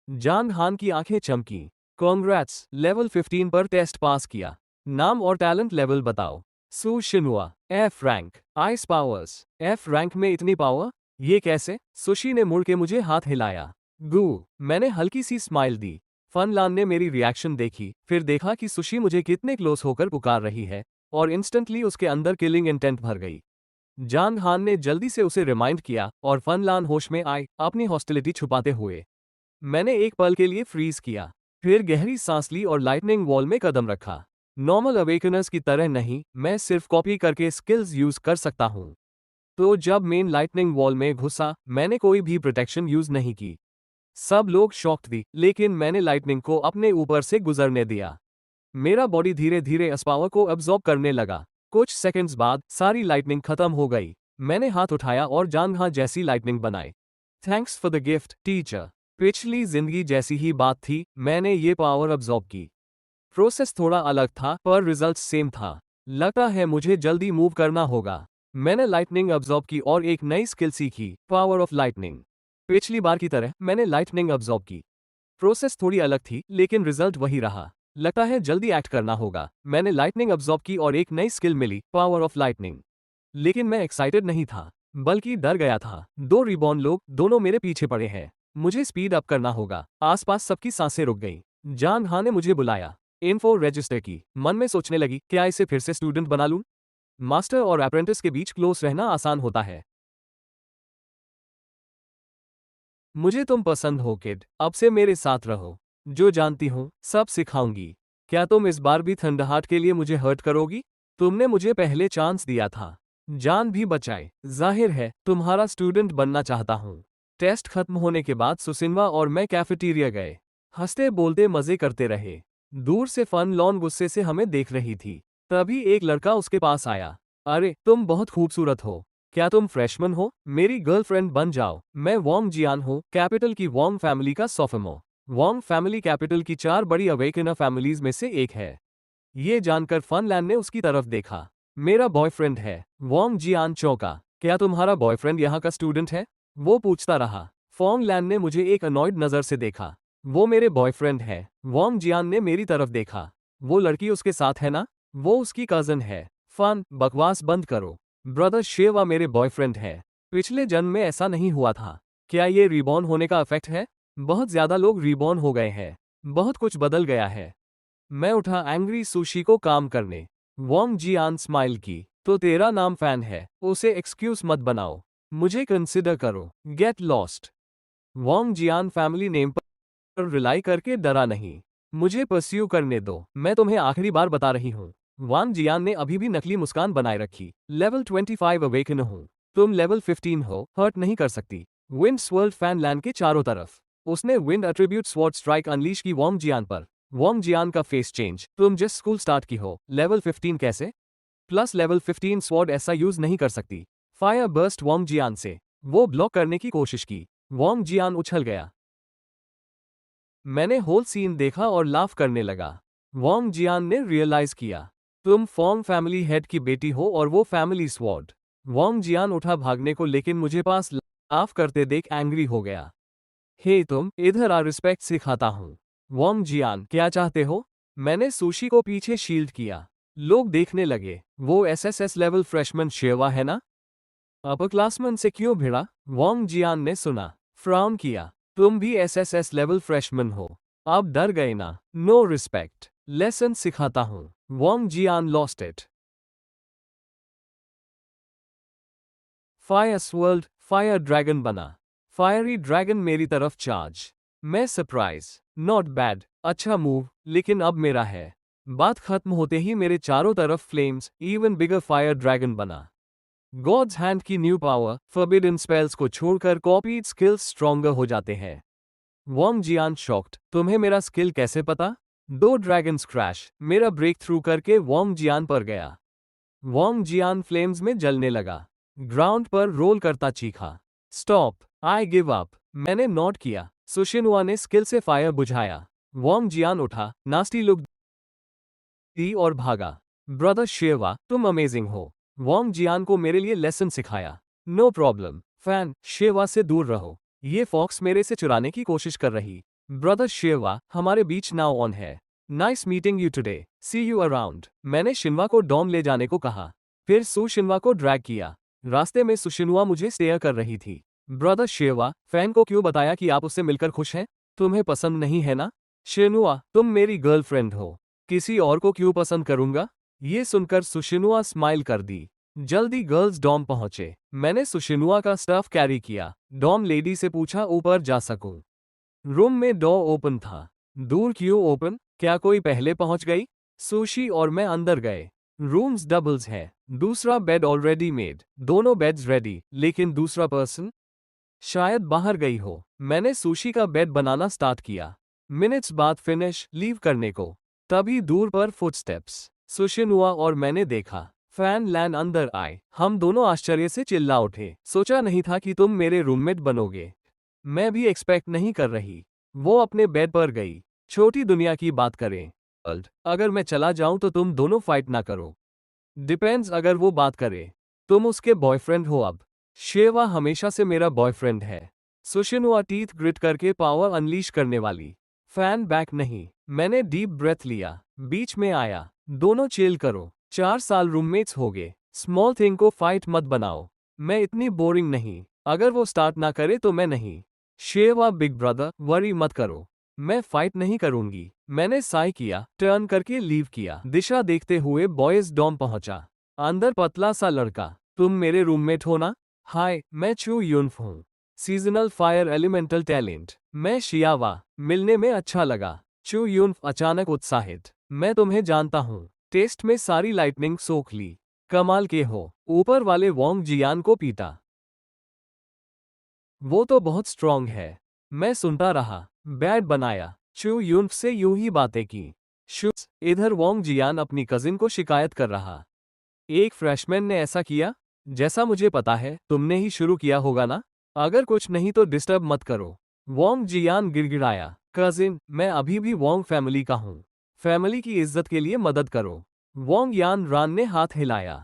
जांग हान की आंखें चमकी। कॉन्ग्रेट्स, लेवल 15 पर टेस्ट पास किया। नाम और टैलेंट लेवल बताओ। Su Shinua, F rank, ice powers. F rank में इतनी पावर? ये कैसे? सुशी ने मुड़ के मुझे हाथ हिलाया। गू, मैंने हल्की सी स्माइल दी। फनलान ने मेरी रिएक्शन देखी, फिर देखा कि सुशी मुझे कितने क्लोज होकर पुकार रही है, और इंस्टेंटली उसके अंदर किलिंग इंटेंट भर गई। जांग हान ने जल्दी से उसे रिमाइंड किया और फनलान होश में आई, अपनी हॉस्टिलिटी छुपाते हुए। मैंने एक पल के लिए फ्रीज किया, फिर गहरी सांस ली और लाइटनिंग वॉल में कदम रखा। नॉर्मल अवेकनर्स की तरह नहीं, मैं सिर्फ कॉपी करके स्किल्स यूज कर सकता हूं। तो जब मेन लाइटनिंग वॉल में घुसा, मैंने कोई भी प्रोटेक्शन यूज नहीं की। सब लोग शॉक्ड थी, लेकिन मैंने लाइटनिंग को अपने ऊपर से गुजरने दिया। मेरा बॉडी धीरे धीरे इस पावर को अब्सॉर्ब करने लगा। कुछ सेकंड्स बाद सारी लाइटनिंग खत्म हो गई। मैंने हाथ उठाया और जांघा जैसी लाइटनिंग बनाई। Thanks for the gift, teacher. पिछली जिंदगी जैसी ही बात थी, मैंने ये पावर अब्सॉर्ब की। प्रोसेस थोड़ा अलग था, पर रिजल्ट सेम था। लगता है मुझे जल्दी मूव करना होगा। मैंने लाइटनिंग अब्सॉर्ब की और एक नई स्किल सीखी, पावर ऑफ लाइटनिंग। पिछली बार की तरह मैंने लाइटनिंग अब्सॉर्ब की। प्रोसेस थोड़ी अलग थी, लेकिन रिजल्ट वही रहा। लगता है जल्दी एक्ट करना होगा। मैंने लाइटनिंग अब्सॉर्ब की और एक नई स्किल मिली, पावर ऑफ लाइटनिंग। लेकिन मैं एक्साइटेड नहीं था, बल्कि डर गया था। दो रिबॉर्न लोग दोनों मेरे पीछे पड़े हैं। मुझे स्पीड अप करना होगा। आसपास सबकी सांसें रुक गईं। जान हा ने मुझे बुलाया। इन्फो रजिस्टर की। मन में सोचने लगी, क्या इसे फिर से स्टूडेंट बना लूं? मास्टर और अप्रेंटिस के बीच क्लोज रहना आसान होता है। मुझे तुम पसंद हो किड, अब से मेरे साथ रहो। जो जानती हूँ सब सिखाऊंगी। क्या तुम इस बार भी थंडरहार्ट के लिए मुझे हर्ट करोगी? तुमने मुझे पहले चांस दिया था, जान भी बचाए। जाहिर है तुम्हारा स्टूडेंट बनना चाहता हूँ। टेस्ट खत्म होने के बाद सुसिनवा और मैं कैफेटेरिया गए। हंसते बोलते मजे करते रहे। दूर से फन लॉन गुस्से से हमें देख रही थी। तभी एक लड़का उसके पास आया। अरे तुम बहुत खूबसूरत हो। क्या तुम फ्रेशमन हो? मेरी गर्लफ्रेंड बन जाओ। मैं वॉन्ग जियान हूँ, कैपिटल की वॉन्ग फैमिली का सोफेमो। वॉन्ग फैमिली कैपिटल की 4 बड़ी अवेकनर फैमिलीज में से एक है। ये जानकर फनलैंड ने उसकी तरफ देखा। मेरा बॉयफ्रेंड है। वॉन्ग जियान चौंका। क्या तुम्हारा बॉयफ्रेंड यहाँ का स्टूडेंट है? वो पूछता रहा। फॉन्गलैंड ने मुझे एक अनॉयड नजर से देखा। वो मेरे बॉयफ्रेंड है। वॉन्ग जियान ने मेरी तरफ देखा। वो लड़की उसके साथ है ना? वो उसकी कजन है। फन, बकवास बंद करो। ब्रदर शेवा मेरे बॉयफ्रेंड है। पिछले जन्म में ऐसा नहीं हुआ था। क्या ये रीबॉर्न होने का इफेक्ट है? बहुत ज्यादा लोग रीबॉर्न हो गए हैं। बहुत कुछ बदल गया है। मैं उठा एंग्री सुशी को काम करने। वॉन्ग जियान स्माइल की। तो तेरा नाम फैन है, उसे एक्सक्यूज मत बनाओ। मुझे कंसिडर करो। Get lost. वॉन्ग जियान फैमिली नेम पर रिलाई करके डरा नहीं। मुझे परस्यू करने दो। मैं तुम्हें आखिरी बार बता रही हूँ। वांग जियान ने अभी भी नकली मुस्कान बनाए रखी। लेवल 25 अवेकन हूँ। तुम लेवल 15 हो, हर्ट नहीं कर सकती। विंड स्वर्ल्ड फैन लैंड के चारों तरफ। उसने wind attribute sword strike unleash की वॉन्ग जियान पर। वॉन्ग जियान का फेस चेंज। तुम जिस स्कूल स्टार्ट की हो, लेवल 15 कैसे? प्लस लेवल 15 स्वॉर्ड ऐसा यूज नहीं कर सकती। फायर बर्स्ट वॉन्ग जियान से। वो ब्लॉक करने की कोशिश की। वॉन्ग जियान उछल गया। मैंने होल सीन देखा और लाफ करने लगा। वॉन्ग जियान ने रियलाइज किया, तुम फॉन्ग फैमिली हेड की बेटी हो और वो फैमिली स्वॉर्ड। वॉन्ग जियान उठा भागने को, लेकिन मुझे पास लाफ करते देख एंग्री हो गया। हे तुम इधर आ, रिस्पेक्ट सिखाता हूँ। वॉन्ग जियान, क्या चाहते हो? मैंने सुशी को पीछे शील्ड किया। लोग देखने लगे। वो एसएसएस लेवल फ्रेशमैन शेवा है ना? अपर क्लासमैन से क्यों भिड़ा? वॉन्ग जियान ने सुना, फ्राउन किया। तुम भी एसएसएस लेवल फ्रेशमैन हो। अब डर गए ना? No respect. लेसन सिखाता हूं। Wong Jian lost it. Fire swirled fire dragon बना। फायरी ड्रैगन मेरी तरफ चार्ज। मैं सरप्राइज। नॉट बैड, अच्छा मूव, लेकिन अब मेरा है। बात खत्म होते ही मेरे चारों तरफ flames, even bigger fire dragon बना। गॉड्स हैंड की न्यू पावर, फॉरबिडन स्पेल्स को छोड़कर कॉपीड स्किल्स स्ट्रॉन्गर हो जाते हैं। वॉन्ग जियान शॉक्ड, तुम्हें मेरा स्किल कैसे पता? 2 ड्रैगन्स क्रैश, मेरा ब्रेक थ्रू करके वॉन्ग जियान पर गया। वॉन्ग जियान फ्लेम्स में जलने लगा। ग्राउंड पर रोल करता चीखा, स्टॉप, आई गिव अप। मैंने नॉट किया। सुशिनुआ ने स्किल से फायर बुझाया। वॉन्ग जियान उठा, नास्टी लुक दी और भागा। ब्रदर शेवा, तुम अमेजिंग हो। वॉन्ग जियान को मेरे लिए लेसन सिखाया। नो प्रॉब्लम, फैन, शेवा से दूर रहो। ये फॉक्स मेरे से चुराने की कोशिश कर रही। ब्रदर शेवा, हमारे बीच नाउ ऑन है। Nice meeting you today, see you around. मैंने शिनवा को डॉम ले जाने को कहा, फिर सु शिनवा को ड्रैग किया। रास्ते में सुशिनुआ मुझे स्टेयर कर रही थी। ब्रदर शेवा, फैन को क्यों बताया कि आप उससे मिलकर खुश हैं? तुम्हें पसंद नहीं है ना? शिनुआ, तुम मेरी गर्लफ्रेंड हो, किसी और को क्यों पसंद करूंगा? ये सुनकर सुशिनुआ स्माइल कर दी। जल्दी गर्ल्स डॉम पहुंचे। मैंने सुशिनुआ का स्टफ कैरी किया। डॉम लेडी से पूछा ऊपर जा सकूं। रूम में डोर ओपन था। दूर क्यों ओपन? क्या कोई पहले पहुंच गई? सुशी और मैं अंदर गए। रूम्स डबल्स है। दूसरा बेड ऑलरेडी मेड। दोनों बेड्स रेडी, लेकिन दूसरा पर्सन शायद बाहर गई हो। मैंने सुशी का बेड बनाना स्टार्ट किया। मिनट्स बाद फिनिश लीव करने को। तभी दूर पर फुटस्टेप्स। सुशिनुआ और मैंने देखा। फैन लैन अंदर आए। हम दोनों आश्चर्य से चिल्ला उठे। सोचा नहीं था कि तुम मेरे रूममेट बनोगे। मैं भी एक्सपेक्ट नहीं कर रही। वो अपने बेड पर गई। छोटी दुनिया की बात करें। अगर मैं चला जाऊं तो तुम दोनों फाइट ना करो। डिपेंड्स, अगर वो बात करे। तुम उसके बॉयफ्रेंड हो अब। शेवा हमेशा से मेरा बॉयफ्रेंड है। सुशिनुआ टीथ ग्रिट करके पावर अनलीश करने वाली। फैन बैक नहीं। मैंने डीप ब्रेथ लिया। बीच में आया। दोनों चिल करो। 4 साल रूममेट्स हो गए। स्मॉल थिंग को फाइट मत बनाओ। मैं इतनी बोरिंग नहीं। अगर वो स्टार्ट ना करे तो मैं नहीं। शेवा बिग ब्रदर, वरी मत करो। मैं फाइट नहीं करूंगी। मैंने साई किया, टर्न करके लीव किया। दिशा देखते हुए बॉयज डॉम पहुंचा। अंदर पतला सा लड़का। तुम मेरे रूममेट हो ना? हाय, मैं चू यून्फ हूँ। Seasonal fire elemental talent. मैं शियावा। मिलने में अच्छा लगा। चू यून्फ अचानक उत्साहित। मैं तुम्हें जानता हूँ। टेस्ट में सारी लाइटनिंग सोख ली। कमाल के हो। ऊपर वाले वोंग जियान को पीटा। वो तो बहुत स्ट्रांग है। मैं सुनता रहा। बैड बनाया। चू यून्फ से यूं ही बातें की। शुक्स, इधर वोंग जियान अपनी कजिन को शिकायत कर रहा। एक फ्रेशमैन ने ऐसा किया? जैसा मुझे पता है, तुमने ही शुरू किया होगा ना? अगर कुछ नहीं तो डिस्टर्ब मत करो। वोंग जियान गिड़गिड़ाया। कजिन, मैं अभी भी वोंग फैमिली का हूँ। फैमिली की इज्जत के लिए मदद करो। वोंग यान रान ने हाथ हिलाया।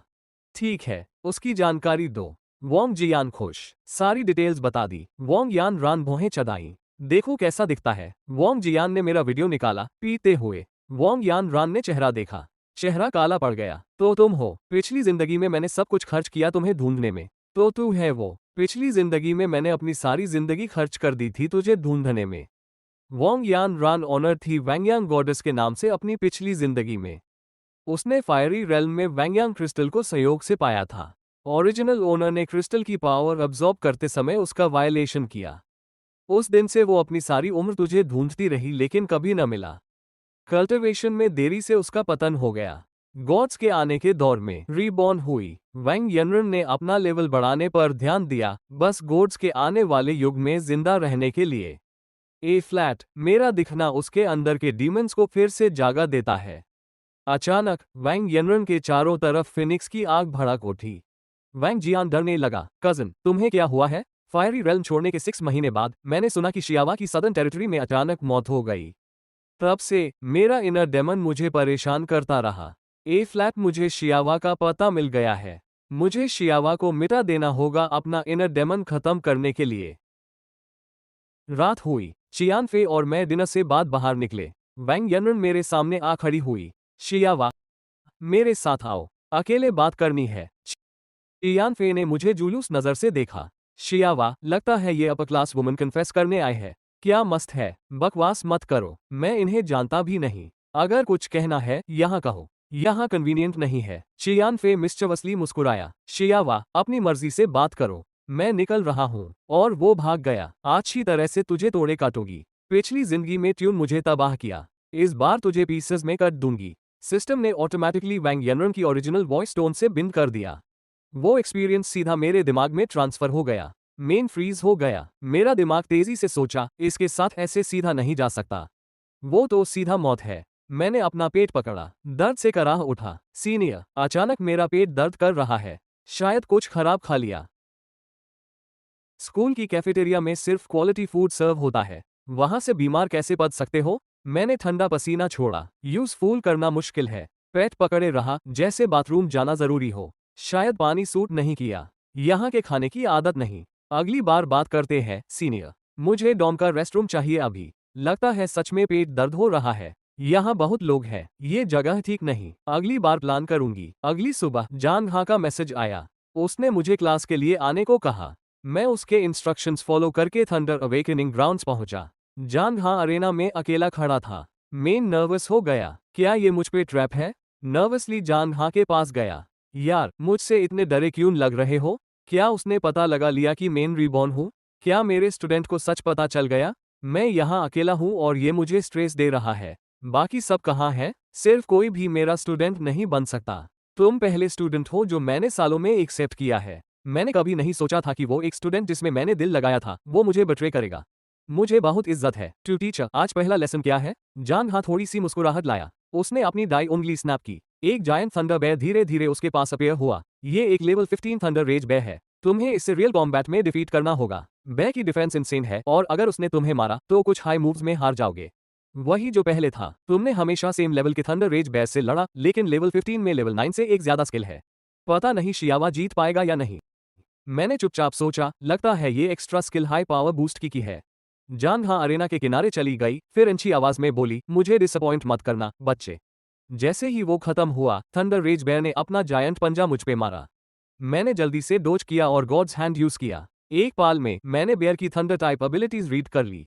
ठीक है, उसकी जानकारी दो। वोंग जियान खुश। सारी डिटेल्स बता दी। वोंग यान रान भौहें चढ़ाई। देखो कैसा दिखता है। वोंग जियान ने मेरा वीडियो निकाला, पीते हुए। वोंग यान रान ने चेहरा देखा। चेहरा काला पड़ गया। तो तुम हो। पिछली जिंदगी में मैंने सब कुछ खर्च किया तुम्हें ढूंढने में। तो तू है वो। पिछली जिंदगी में मैंने अपनी सारी जिंदगी खर्च कर दी थी तुझे ढूंढने में। वोंग यान रान ऑनर थी वैंगयांग गॉडेस के नाम से अपनी पिछली जिंदगी में। उसने फायरी रेल्म में वैंगयांग क्रिस्टल को सहयोग से पाया था। ओरिजिनल ओनर ने क्रिस्टल की पावर अब्जॉर्ब करते समय उसका वायलेशन किया। उस दिन से वो अपनी सारी उम्र तुझे ढूंढती रही लेकिन कभी न मिला। कल्टिवेशन में देरी से उसका पतन हो गया। गॉड्स के आने के दौर में रीबॉर्न हुई। वैंग यनरन ने अपना लेवल बढ़ाने पर ध्यान दिया, बस गॉड्स के आने वाले युग में जिंदा रहने के लिए। ए फ्लैट, मेरा दिखना उसके अंदर के डीमंस को फिर से जागा देता है। अचानक वैंग यनरन के चारों तरफ फिनिक्स की आग भड़क उठी। वैंग जियान डरने लगा। कजन, तुम्हें क्या हुआ है? फायरी रेल्म छोड़ने के 6 महीने बाद मैंने सुना कि शियावा की सदर्न टेरिटरी में अचानक मौत हो गई। तब से मेरा इनर डेमन मुझे परेशान करता रहा। ए फ्लैट, मुझे शियावा का पता मिल गया है। मुझे शियावा को मिटा देना होगा अपना इनर डेमन खत्म करने के लिए। रात हुई। चियान फे और मैं डिनर से बाद बाहर निकले। वैंग यनरन मेरे सामने आ खड़ी हुई। शियावा, मेरे साथ आओ, अकेले बात करनी है। चियान फे ने मुझे जुलूस नजर से देखा। शियावा, लगता है ये अपर क्लास वुमन कन्फेस करने आए हैं। क्या मस्त है। बकवास मत करो, मैं इन्हें जानता भी नहीं। अगर कुछ कहना है यहाँ कहो। यहाँ कन्वीनियंट नहीं है। चियान फे मिस्चवसली मुस्कुराया। शियावा, अपनी मर्जी से बात करो। मैं निकल रहा हूँ। और वो भाग गया। अच्छी तरह से तुझे तोड़े काटूंगी। पिछली जिंदगी में ट्यून मुझे तबाह किया। इस बार तुझे पीसेस में कट दूंगी। सिस्टम ने ऑटोमेटिकली वैंग यनरन की ओरिजिनल वॉइस टोन से बिंद कर दिया। वो एक्सपीरियंस सीधा मेरे दिमाग में ट्रांसफर हो गया। मेन फ्रीज हो गया। मेरा दिमाग तेजी से सोचा, इसके साथ ऐसे सीधा नहीं जा सकता। वो तो सीधा मौत है। मैंने अपना पेट पकड़ा। दर्द से कराह उठा। सीनियर, अचानक मेरा पेट दर्द कर रहा है। शायद कुछ खराब खा लिया। स्कूल की कैफेटेरिया में सिर्फ क्वालिटी फूड सर्व होता है। वहां से बीमार कैसे पड़ सकते हो? मैंने ठंडा पसीना छोड़ा। यूजफुल करना मुश्किल है। पेट पकड़े रहा जैसे बाथरूम जाना जरूरी हो। शायद पानी सूट नहीं किया। यहाँ के खाने की आदत नहीं। अगली बार बात करते हैं सीनियर। मुझे डॉम का रेस्टरूम चाहिए अभी। लगता है सच में पेट दर्द हो रहा है। यहाँ बहुत लोग हैं। ये जगह ठीक नहीं। अगली बार प्लान करूंगी। अगली सुबह जान हा का मैसेज आया। उसने मुझे क्लास के लिए आने को कहा। मैं उसके इंस्ट्रक्शंस फॉलो करके थंडर अवेकनिंग ग्राउंड्स पहुंचा। जान हा अरेना में अकेला खड़ा था। मेन नर्वस हो गया। क्या ये मुझ पे ट्रैप है? नर्वसली जान हा के पास गया। यार, मुझसे इतने डरे क्यों लग रहे हो? क्या उसने पता लगा लिया कि मेन रिबॉर्न हूँ? क्या मेरे स्टूडेंट को सच पता चल गया? मैं यहाँ अकेला हूँ और ये मुझे स्ट्रेस दे रहा है। बाकी सब कहाँ है? सिर्फ कोई भी मेरा स्टूडेंट नहीं बन सकता। तुम पहले स्टूडेंट हो जो मैंने सालों में एक्सेप्ट किया है। मैंने कभी नहीं सोचा था कि वो एक स्टूडेंट जिसमें मैंने दिल लगाया था, वो मुझे बिट्रे करेगा। मुझे बहुत इज्जत है। टू टीचर, आज पहला लेसन क्या है? जान हा थोड़ी सी मुस्कुराहट लाया। उसने अपनी दाई उंगली स्नैप की। एक जायंट थंडर बेयर धीरे धीरे उसके पास अपीयर हुआ। ये एक लेवल 15 थंडर रेज बेयर है। तुम्हें इसे रियल कॉम्बैट में डिफीट करना होगा। बेयर की डिफेंस इंसेन है और अगर उसने तुम्हें मारा तो कुछ हाई मूव्स में हार जाओगे। वही जो पहले था। तुमने हमेशा सेम लेवल के थंडर रेज बेयर से लड़ा, लेकिन लेवल 15 में लेवल 9 से एक ज्यादा स्किल है। पता नहीं शियावा जीत पाएगा या नहीं। मैंने चुपचाप सोचा, लगता है ये extra skill high power boost की है। जान हा अरेना के किनारे चली गई, फिर अच्छी आवाज में बोली, मुझे डिसअपॉइंट मत करना, बच्चे। जैसे ही वो खत्म हुआ, थंडर रेज बेयर ने अपना जायंट पंजा मुझ पे मारा। मैंने जल्दी से डोज किया और गॉड्स हैंड यूज किया। एक पाल में मैंने बेयर की थंडर टाइप एबिलिटीज रीड कर ली।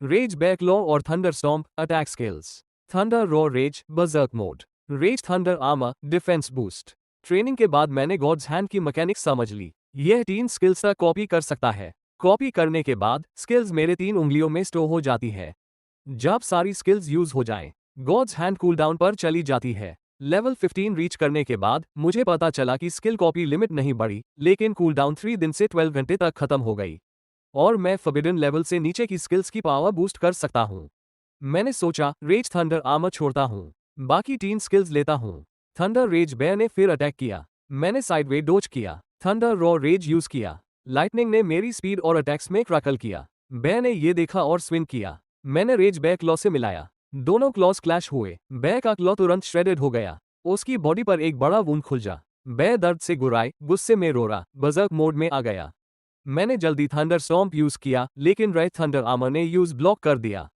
रेज बेयर क्लॉ और thunder stomp attack skills. Thunder roar rage berserk mode. Rage thunder armour defence boost. Training के बाद मैंने गॉड्स हैंड की मैकेनिक्स समझ ली। यह 3 स्किल्स तक कॉपी कर सकता है। कॉपी करने के बाद स्किल्स मेरे 3 उंगलियों में स्टोर हो जाती है। जब सारी स्किल्स यूज हो जाएं, गॉड्स हैंड कूलडाउन पर चली जाती है। लेवल 15 रीच करने के बाद मुझे पता चला कि स्किल कॉपी लिमिट नहीं बढ़ी, लेकिन कूलडाउन 3 दिन से 12 घंटे तक खत्म हो गई। और मैं फॉरबिडन लेवल से नीचे की स्किल्स की पावर बूस्ट कर सकता हूँ। मैंने सोचा, रेज थंडर आर्मर छोड़ता हूँ, बाकी 3 स्किल्स लेता हूँ। थंडर रेज बेयर ने फिर अटैक किया। मैंने साइडवे डोज किया। थंडर रॉ रेज यूज किया। लाइटनिंग ने मेरी स्पीड और अटैक्स में क्रैकल किया। बेयर ने ये देखा और स्विंग किया। मैंने रेज बेयर क्लॉ से मिलाया। दोनों क्लॉस क्लैश हुए। बेयर का क्लॉ तुरंत श्रेडेड हो गया। उसकी बॉडी पर एक बड़ा वुंड खुल जा। बेयर दर्द से गुर्राए, गुस्से में रोरा, बजर्क मोड में आ गया। मैंने जल्दी थंडर स्टॉम्प यूज किया, लेकिन रेड थंडर आर्मर ने यूज ब्लॉक कर दिया।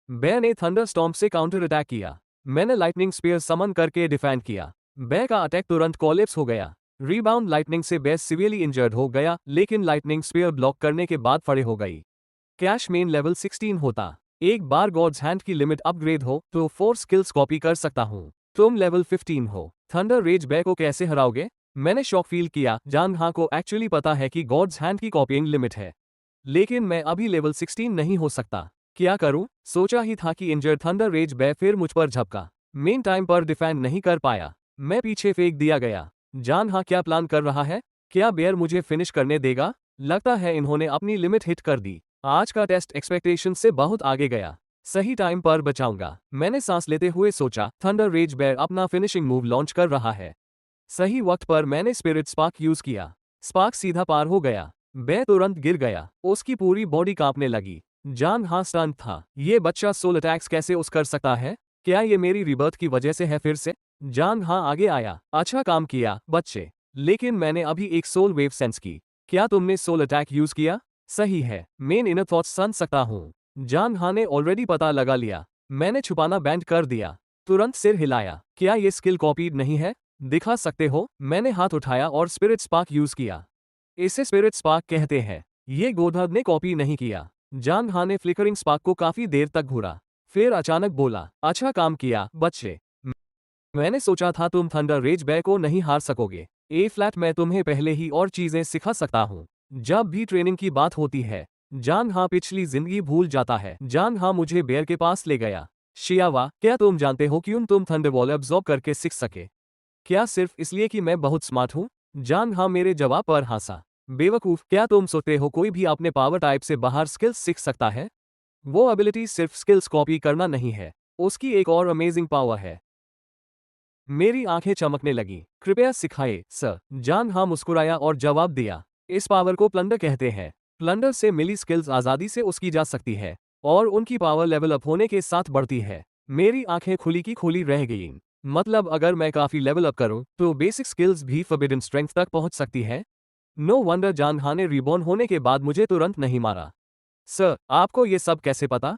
बेयर ने थंडर स्टॉम्प से काउंटर अटैक किया। मैंने लाइटनिंग स्पीयर समन करके डिफेंड किया। बेयर का अटैक तुरंत कोलैप्स हो गया। रीबाउंड लाइटनिंग से बेयर सिवियरली इंजर्ड हो गया, लेकिन लाइटनिंग स्पीयर ब्लॉक करने के बाद फड़े हो गई। कैश मेन लेवल 16 होता। एक बार गॉड्स हैंड की लिमिट अपग्रेड हो तो 4 स्किल्स कॉपी कर सकता हूँ। तुम लेवल 15 हो। थंडर रेज बेयर को कैसे हराओगे? मैंने शॉक फील किया। जान हा को एक्चुअली पता है कि गॉड्स हैंड की कॉपीइंग लिमिट है, लेकिन मैं अभी लेवल 16 नहीं हो सकता। क्या करूं? सोचा ही था कि इंजर्ड थंडर रेज बेयर फिर मुझ पर झपका। मेन टाइम पर डिफेंड नहीं कर पाया। मैं पीछे फेंक दिया गया। जान हा क्या प्लान कर रहा है? क्या बेयर मुझे फिनिश करने देगा? लगता है इन्होंने अपनी लिमिट हिट कर दी। आज का टेस्ट एक्सपेक्टेशन से बहुत आगे गया। सही टाइम पर बचाऊंगा। मैंने सांस लेते हुए सोचा, थंडर रेज बेयर अपना फिनिशिंग मूव लॉन्च कर रहा है। सही वक्त पर मैंने स्पिरिट स्पार्क यूज किया। स्पार्क सीधा पार हो गया। बेयर तुरंत गिर गया। उसकी पूरी बॉडी कांपने लगी। जान हा स्टन था। ये बच्चा सोल अटैक्स कैसे उस कर सकता है? क्या ये मेरी रिबर्थ की वजह से है फिर से? जान हा आगे आया। अच्छा काम किया, बच्चे। लेकिन मैंने अभी एक सोल वेव सेंस की। क्या तुमने सोल अटैक यूज किया? सही है, मेन इनर थॉट्स सन सकता हूँ। जान हा ने ऑलरेडी पता लगा लिया। मैंने छुपाना बैंड कर दिया। तुरंत सिर हिलाया। क्या ये स्किल कॉपीड नहीं है? दिखा सकते हो? मैंने हाथ उठाया और स्पिरिट स्पार्क यूज किया। इसे स्पिरिट स्पार्क कहते हैं। ये गोधर्व ने कॉपी नहीं किया। जान हा ने फ्लिकरिंग स्पार्क को काफी देर तक घूरा, फिर अचानक बोला, अच्छा काम किया, बच्चे। मैंने सोचा था तुम थंडर रेज बेयर को नहीं हार सकोगे। ए फ्लैट मैं तुम्हें पहले ही और चीजें सिखा सकता हूँ। जब भी ट्रेनिंग की बात होती है, जान हा पिछली जिंदगी भूल जाता है। जान हा मुझे बेयर के पास ले गया। शियावा, क्या तुम जानते हो क्यों तुम थंडरबॉल अब्सॉर्ब करके सीख सके? क्या सिर्फ इसलिए कि मैं बहुत स्मार्ट हूँ? जान हा मेरे जवाब पर हंसा। बेवकूफ, क्या तुम सोचते हो कोई भी अपने पावर टाइप से बाहर स्किल्स सीख सकता है? वो एबिलिटी सिर्फ स्किल्स कॉपी करना नहीं है, उसकी एक और अमेजिंग पावर है। मेरी आंखें चमकने लगी। कृपया सिखाइए सर। जान हा मुस्कुराया और जवाब दिया, इस पावर को प्लंडर कहते हैं। प्लंडर से मिली स्किल्स आजादी से उसकी जा सकती है। और उनकी पावर लेवल अप होने के साथ बढ़ती है। मेरी आंखें खुली की खुली रह गईं। मतलब अगर मैं काफी लेवल अप करूं तो बेसिक स्किल्स भी फॉरबिडन स्ट्रेंथ तक पहुंच सकती है। नो वंडर जानहा ने रिबॉर्न होने के बाद मुझे तुरंत नहीं मारा। सर, आपको ये सब कैसे पता?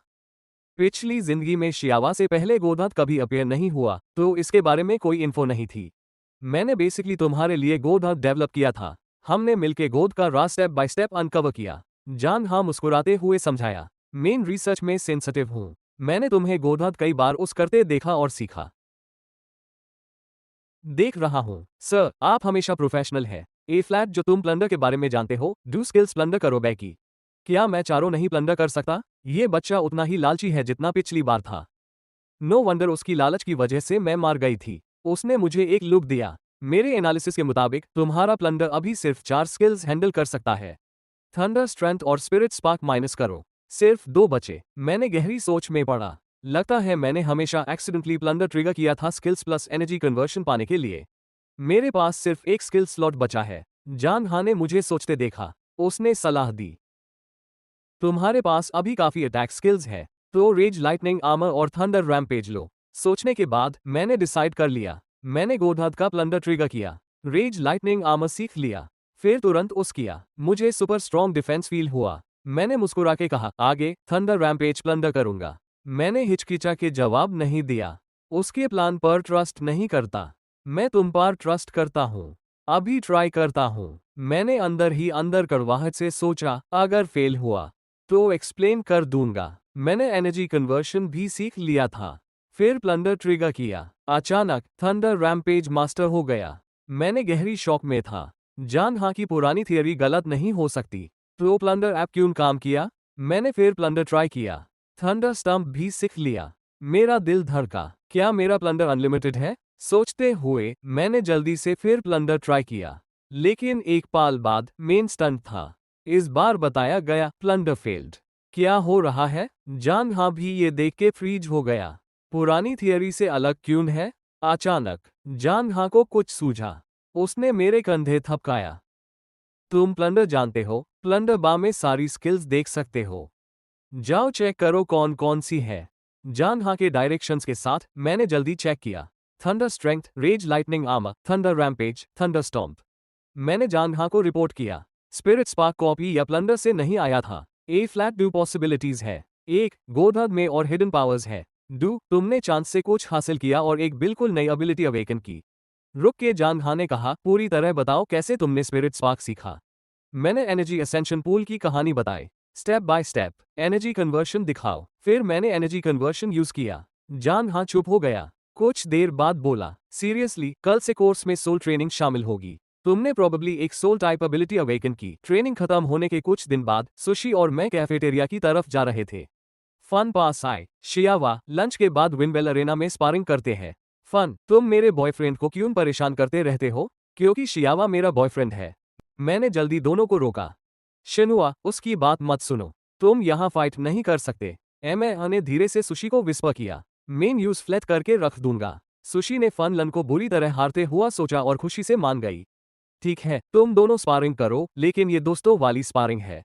पिछली जिंदगी में शियावा से पहले गोदात कभी अपीयर नहीं हुआ, तो इसके बारे में कोई इन्फो नहीं थी। मैंने बेसिकली तुम्हारे लिए गोदात डेवलप किया था। हमने मिलके गोद का राज स्टेप बाय स्टेप अनकवर किया। जान हा मुस्कुराते हुए समझाया। मेन रिसर्च में सेंसिटिव हूं। मैंने तुम्हें गोदात कई बार उस करते देखा और सीखा। देख रहा हूं। सर, आप हमेशा प्रोफेशनल है। ए फ्लैट जो तुम प्लंडर के बारे में जानते हो, डू स्किल्स प्लंडर करो बैकी। क्या मैं चारों नहीं प्लंडर कर सकता? ये बच्चा उतना ही लालची है जितना पिछली बार था। नो वंडर उसकी लालच की वजह से मैं मार गई थी। उसने मुझे एक लुक दिया। मेरे एनालिसिस के मुताबिक तुम्हारा प्लंडर अभी सिर्फ 4 स्किल्स हैंडल कर सकता है। थंडर स्ट्रेंथ और स्पिरिट स्पार्क माइनस करो। सिर्फ 2 बचे। मैंने गहरी सोच में पड़ा। लगता है मैंने हमेशा एक्सीडेंटली प्लंडर ट्रिगर किया था स्किल्स प्लस एनर्जी कन्वर्शन पाने के लिए। मेरे पास सिर्फ एक स्किल स्लॉट बचा है। जान हा ने मुझे सोचते देखा। उसने सलाह दी, तुम्हारे पास अभी काफी अटैक स्किल्स है, तो रेज लाइटनिंग आर्मर और थंडर रैम्पेज लो। सोचने के बाद मैंने डिसाइड कर लिया। मैंने गोधात का प्लंडर ट्रिगर किया, रेज लाइटनिंग आर्मर सीख लिया, फिर तुरंत उस किया। मुझे सुपर स्ट्रॉन्ग डिफेंस फील हुआ। मैंने मुस्कुरा के कहा, आगे थंडर रैम्पेज प्लंडर करूंगा। मैंने हिचकिचा के जवाब नहीं दिया। उसके प्लान पर ट्रस्ट नहीं करता। मैं तुम पर ट्रस्ट करता हूँ। अभी ट्राई करता हूँ। मैंने अंदर ही अंदर कड़वाहट से सोचा, अगर फेल हुआ तो एक्सप्लेन कर दूंगा। मैंने एनर्जी कन्वर्शन भी सीख लिया था। फिर प्लंडर ट्रिगर किया। अचानक थंडर रैम्पेज मास्टर हो गया। मैंने गहरी शॉक में था। जान हा की पुरानी थियरी गलत नहीं हो सकती। तो प्लंडर ऐप क्यों काम किया? मैंने फिर प्लंडर ट्राई किया। थंडर स्टंप भी सीख लिया। मेरा दिल धड़का। क्या मेरा प्लंडर अनलिमिटेड है? सोचते हुए मैंने जल्दी से फिर प्लंडर ट्राई किया। लेकिन एक पाल बाद मेन स्टंट था। इस बार बताया गया प्लंडर फेल्ड। क्या हो रहा है? जान हा भी ये देख के फ्रीज हो गया। पुरानी थियरी से अलग क्यों है? अचानक जान हा को कुछ सूझा। उसने मेरे कंधे थपकाया। तुम प्लंडर जानते हो, प्लंडर बा में सारी स्किल्स देख सकते हो। जाओ चेक करो कौन कौन सी है। जान हा के डायरेक्शंस के साथ मैंने जल्दी चेक किया। Thunder strength, rage lightning armour, thunder rampage, thunder stomp. मैंने जान हा को रिपोर्ट किया। स्पिरिट स्पार्क कॉपी या प्लंडर से नहीं आया था। ए फ्लैट डू पॉसिबिलिटीज है। एक गोधद में और हिडन पावर्स है। डू तुमने चांस से कुछ हासिल किया और एक बिल्कुल नई एबिलिटी अवेकन की। रुक के जान हा ने कहा, पूरी तरह बताओ कैसे तुमने स्पिरिट स्पार्क सीखा। मैंने एनर्जी असेंशन पूल की कहानी बताई, step by step. Energy conversion दिखाओ। फिर मैंने एनर्जी कन्वर्शन यूज किया। जान हा चुप हो गया। कुछ देर बाद बोला, सीरियसली कल से कोर्स में सोल ट्रेनिंग शामिल होगी। तुमने प्रोबेबली एक सोल टाइप एबिलिटी अवेकन की। ट्रेनिंग खत्म होने के कुछ दिन बाद सुशी और मैं कैफेटेरिया की तरफ जा रहे थे। फन पास आए। शियावा लंच के बाद विनबेल अरेना में स्पारिंग करते हैं। फन, तुम मेरे बॉयफ्रेंड को क्यों परेशान करते रहते हो? क्योंकि शियावा मेरा बॉयफ्रेंड है। मैंने जल्दी दोनों को रोका। शिनुआ, उसकी बात मत सुनो। तुम यहाँ फाइट नहीं कर सकते। एमए ने धीरे से सुशी को विस्पर किया। मेन यूज फ्लैट करके रख दूंगा। सुशी ने फन लन को बुरी तरह हारते हुआ सोचा और खुशी से मान गई। ठीक है, तुम दोनों स्पारिंग करो, लेकिन ये दोस्तों वाली स्पारिंग है।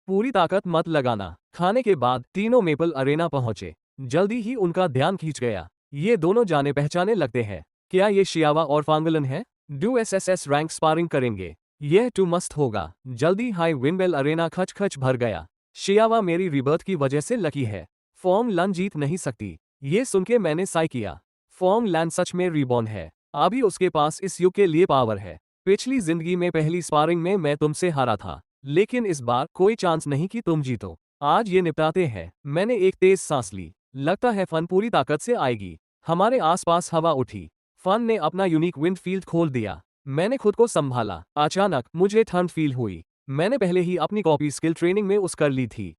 पूरी ताकत मत लगाना। खाने के बाद तीनों मेपल अरेना पहुंचे। जल्दी ही उनका ध्यान खींच गया। ये दोनों जाने पहचाने लगते हैं। क्या ये शियावा और फांगलन है? डू एसएसएस रैंक स्पारिंग करेंगे। यह टू मस्त होगा। जल्दी हाई विनबेल अरेना खच खच भर गया। शियावा मेरी रिबर्थ की वजह से लकी है। फॉर्म लन जीत नहीं सकती। ये सुन के मैंने साई किया। फॉर्म लैंड सच में रिबॉर्न है। अभी उसके पास इस युग के लिए पावर है। पिछली जिंदगी में पहली स्पारिंग में मैं तुमसे हारा था, लेकिन इस बार कोई चांस नहीं कि तुम जीतो। आज ये निपटाते हैं। मैंने एक तेज सांस ली। लगता है फन पूरी ताकत से आएगी। हमारे आसपास हवा उठी। फन ने अपना यूनिक विंड फील्ड खोल दिया। मैंने खुद को संभाला। अचानक मुझे ठंड फील हुई। मैंने पहले ही अपनी कॉपी स्किल ट्रेनिंग में उस कर ली थी।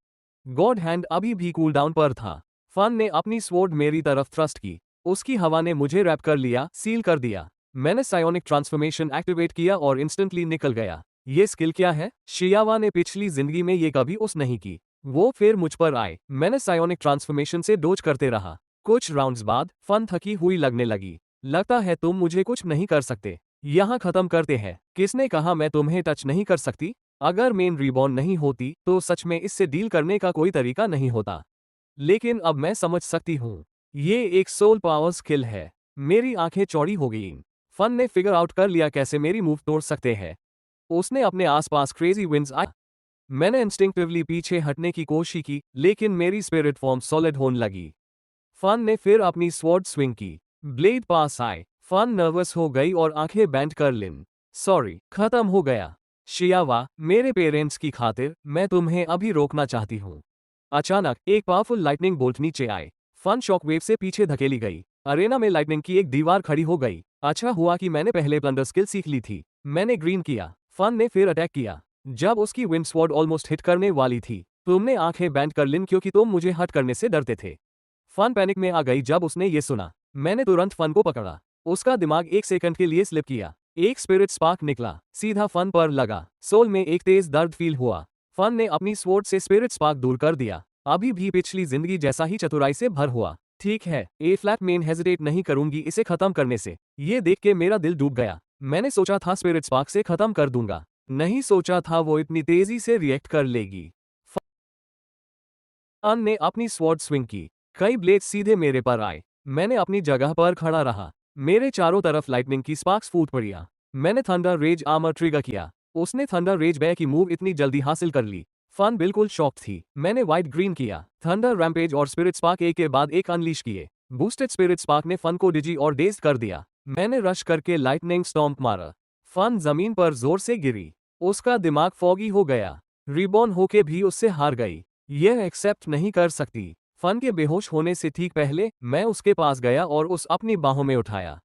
गॉड हैंड अभी भी कूल डाउन पर था। फन ने अपनी स्वॉर्ड मेरी तरफ थ्रस्ट की। उसकी हवा ने मुझे रैप कर लिया, सील कर दिया। मैंने सायोनिक ट्रांसफॉर्मेशन एक्टिवेट किया और इंस्टेंटली निकल गया। ये स्किल क्या है? शियावा ने पिछली जिंदगी में ये कभी उस नहीं की। वो फिर मुझ पर आए। मैंने सायोनिक ट्रांसफॉर्मेशन से डोज करते रहा। कुछ राउंड्स बाद फन थकी हुई लगने लगी। लगता है तुम मुझे कुछ नहीं कर सकते। यहाँ खत्म करते हैं। किसने कहा मैं तुम्हें टच नहीं कर सकती? अगर मेन रिबॉर्न नहीं होती तो सच में इससे डील करने का कोई तरीका नहीं होता। लेकिन अब मैं समझ सकती हूँ। ये एक सोल पावर स्किल है। मेरी आंखें चौड़ी हो गईं। फन ने फिगर आउट कर लिया कैसे मेरी मूव तोड़ सकते हैं। उसने अपने आसपास क्रेजी विंड्स आए। मैंने इंस्टिंक्टिवली पीछे हटने की कोशिश की, लेकिन मेरी स्पिरिट फॉर्म सॉलिड होने लगी। फन ने फिर अपनी स्वॉर्ड स्विंग की। ब्लेड पास आए। फन नर्वस हो गई और आंखें बैंड कर लिन। सॉरी, खत्म हो गया। शियावा, मेरे पेरेंट्स की खातिर मैं तुम्हें अभी रोकना चाहती हूँ। अचानक एक पावरफुल लाइटनिंग बोल्ट नीचे आए। फन शॉक वेव से पीछे धकेली गई। अरेना में लाइटनिंग की एक दीवार खड़ी हो गई। अच्छा हुआ कि मैंने पहले प्लंडर स्किल सीख ली थी। मैंने ग्रीन किया। फन ने फिर अटैक किया। जब उसकी विंड स्वॉर्ड ऑलमोस्ट हिट करने वाली थी, तुमने आंखें बैंड कर लिन क्योंकि तुम मुझे हट करने से डरते थे। फन पैनिक में आ गई जब उसने ये सुना। मैंने तुरंत फन को पकड़ा। उसका दिमाग एक सेकंड के लिए स्लिप किया। एक स्पिरिट स्पार्क निकला, सीधा फन पर लगा। सोल में एक तेज दर्द फील हुआ। फन ने अपनी स्वॉर्ड से स्पिरिट स्पार्क दूर कर दिया। अभी भी पिछली जिंदगी जैसा ही चतुराई से भर हुआ। ठीक है, ए फ्लैट मेन हेजिटेट नहीं करूंगी इसे खत्म करने से। ये देख के मेरा दिल डूब गया। मैंने सोचा था स्पिरिट स्पार्क से खत्म कर दूंगा, नहीं सोचा था वो इतनी तेजी से रिएक्ट कर लेगी। फन ने अपनी स्वॉर्ड स्विंग की। कई ब्लेड सीधे मेरे पर आए। मैंने अपनी जगह पर खड़ा रहा। मेरे चारों तरफ लाइटनिंग की स्पार्क्स फूट पड़िया। मैंने थंडर रेज आर्मर ट्रिगर किया। उसने थंडर रेज बै की मूव इतनी जल्दी हासिल कर ली। फन बिल्कुल शॉक थी। मैंने व्हाइट ग्रीन किया। थंडर रैम्पेज और स्पिरिट स्पार्क एक के बाद एक अनलीश किए। बूस्टेड स्पिरिट स्पार्क ने फन को डिजी और डेज कर दिया। मैंने रश करके लाइटनिंग स्टॉम्प मारा। फन जमीन पर जोर से गिरी। उसका दिमाग फॉगी हो गया। रिबॉर्न होके भी उससे हार गई। यह एक्सेप्ट नहीं कर सकती। फन के बेहोश होने से ठीक पहले मैं उसके पास गया और उस अपनी बाहों में उठाया।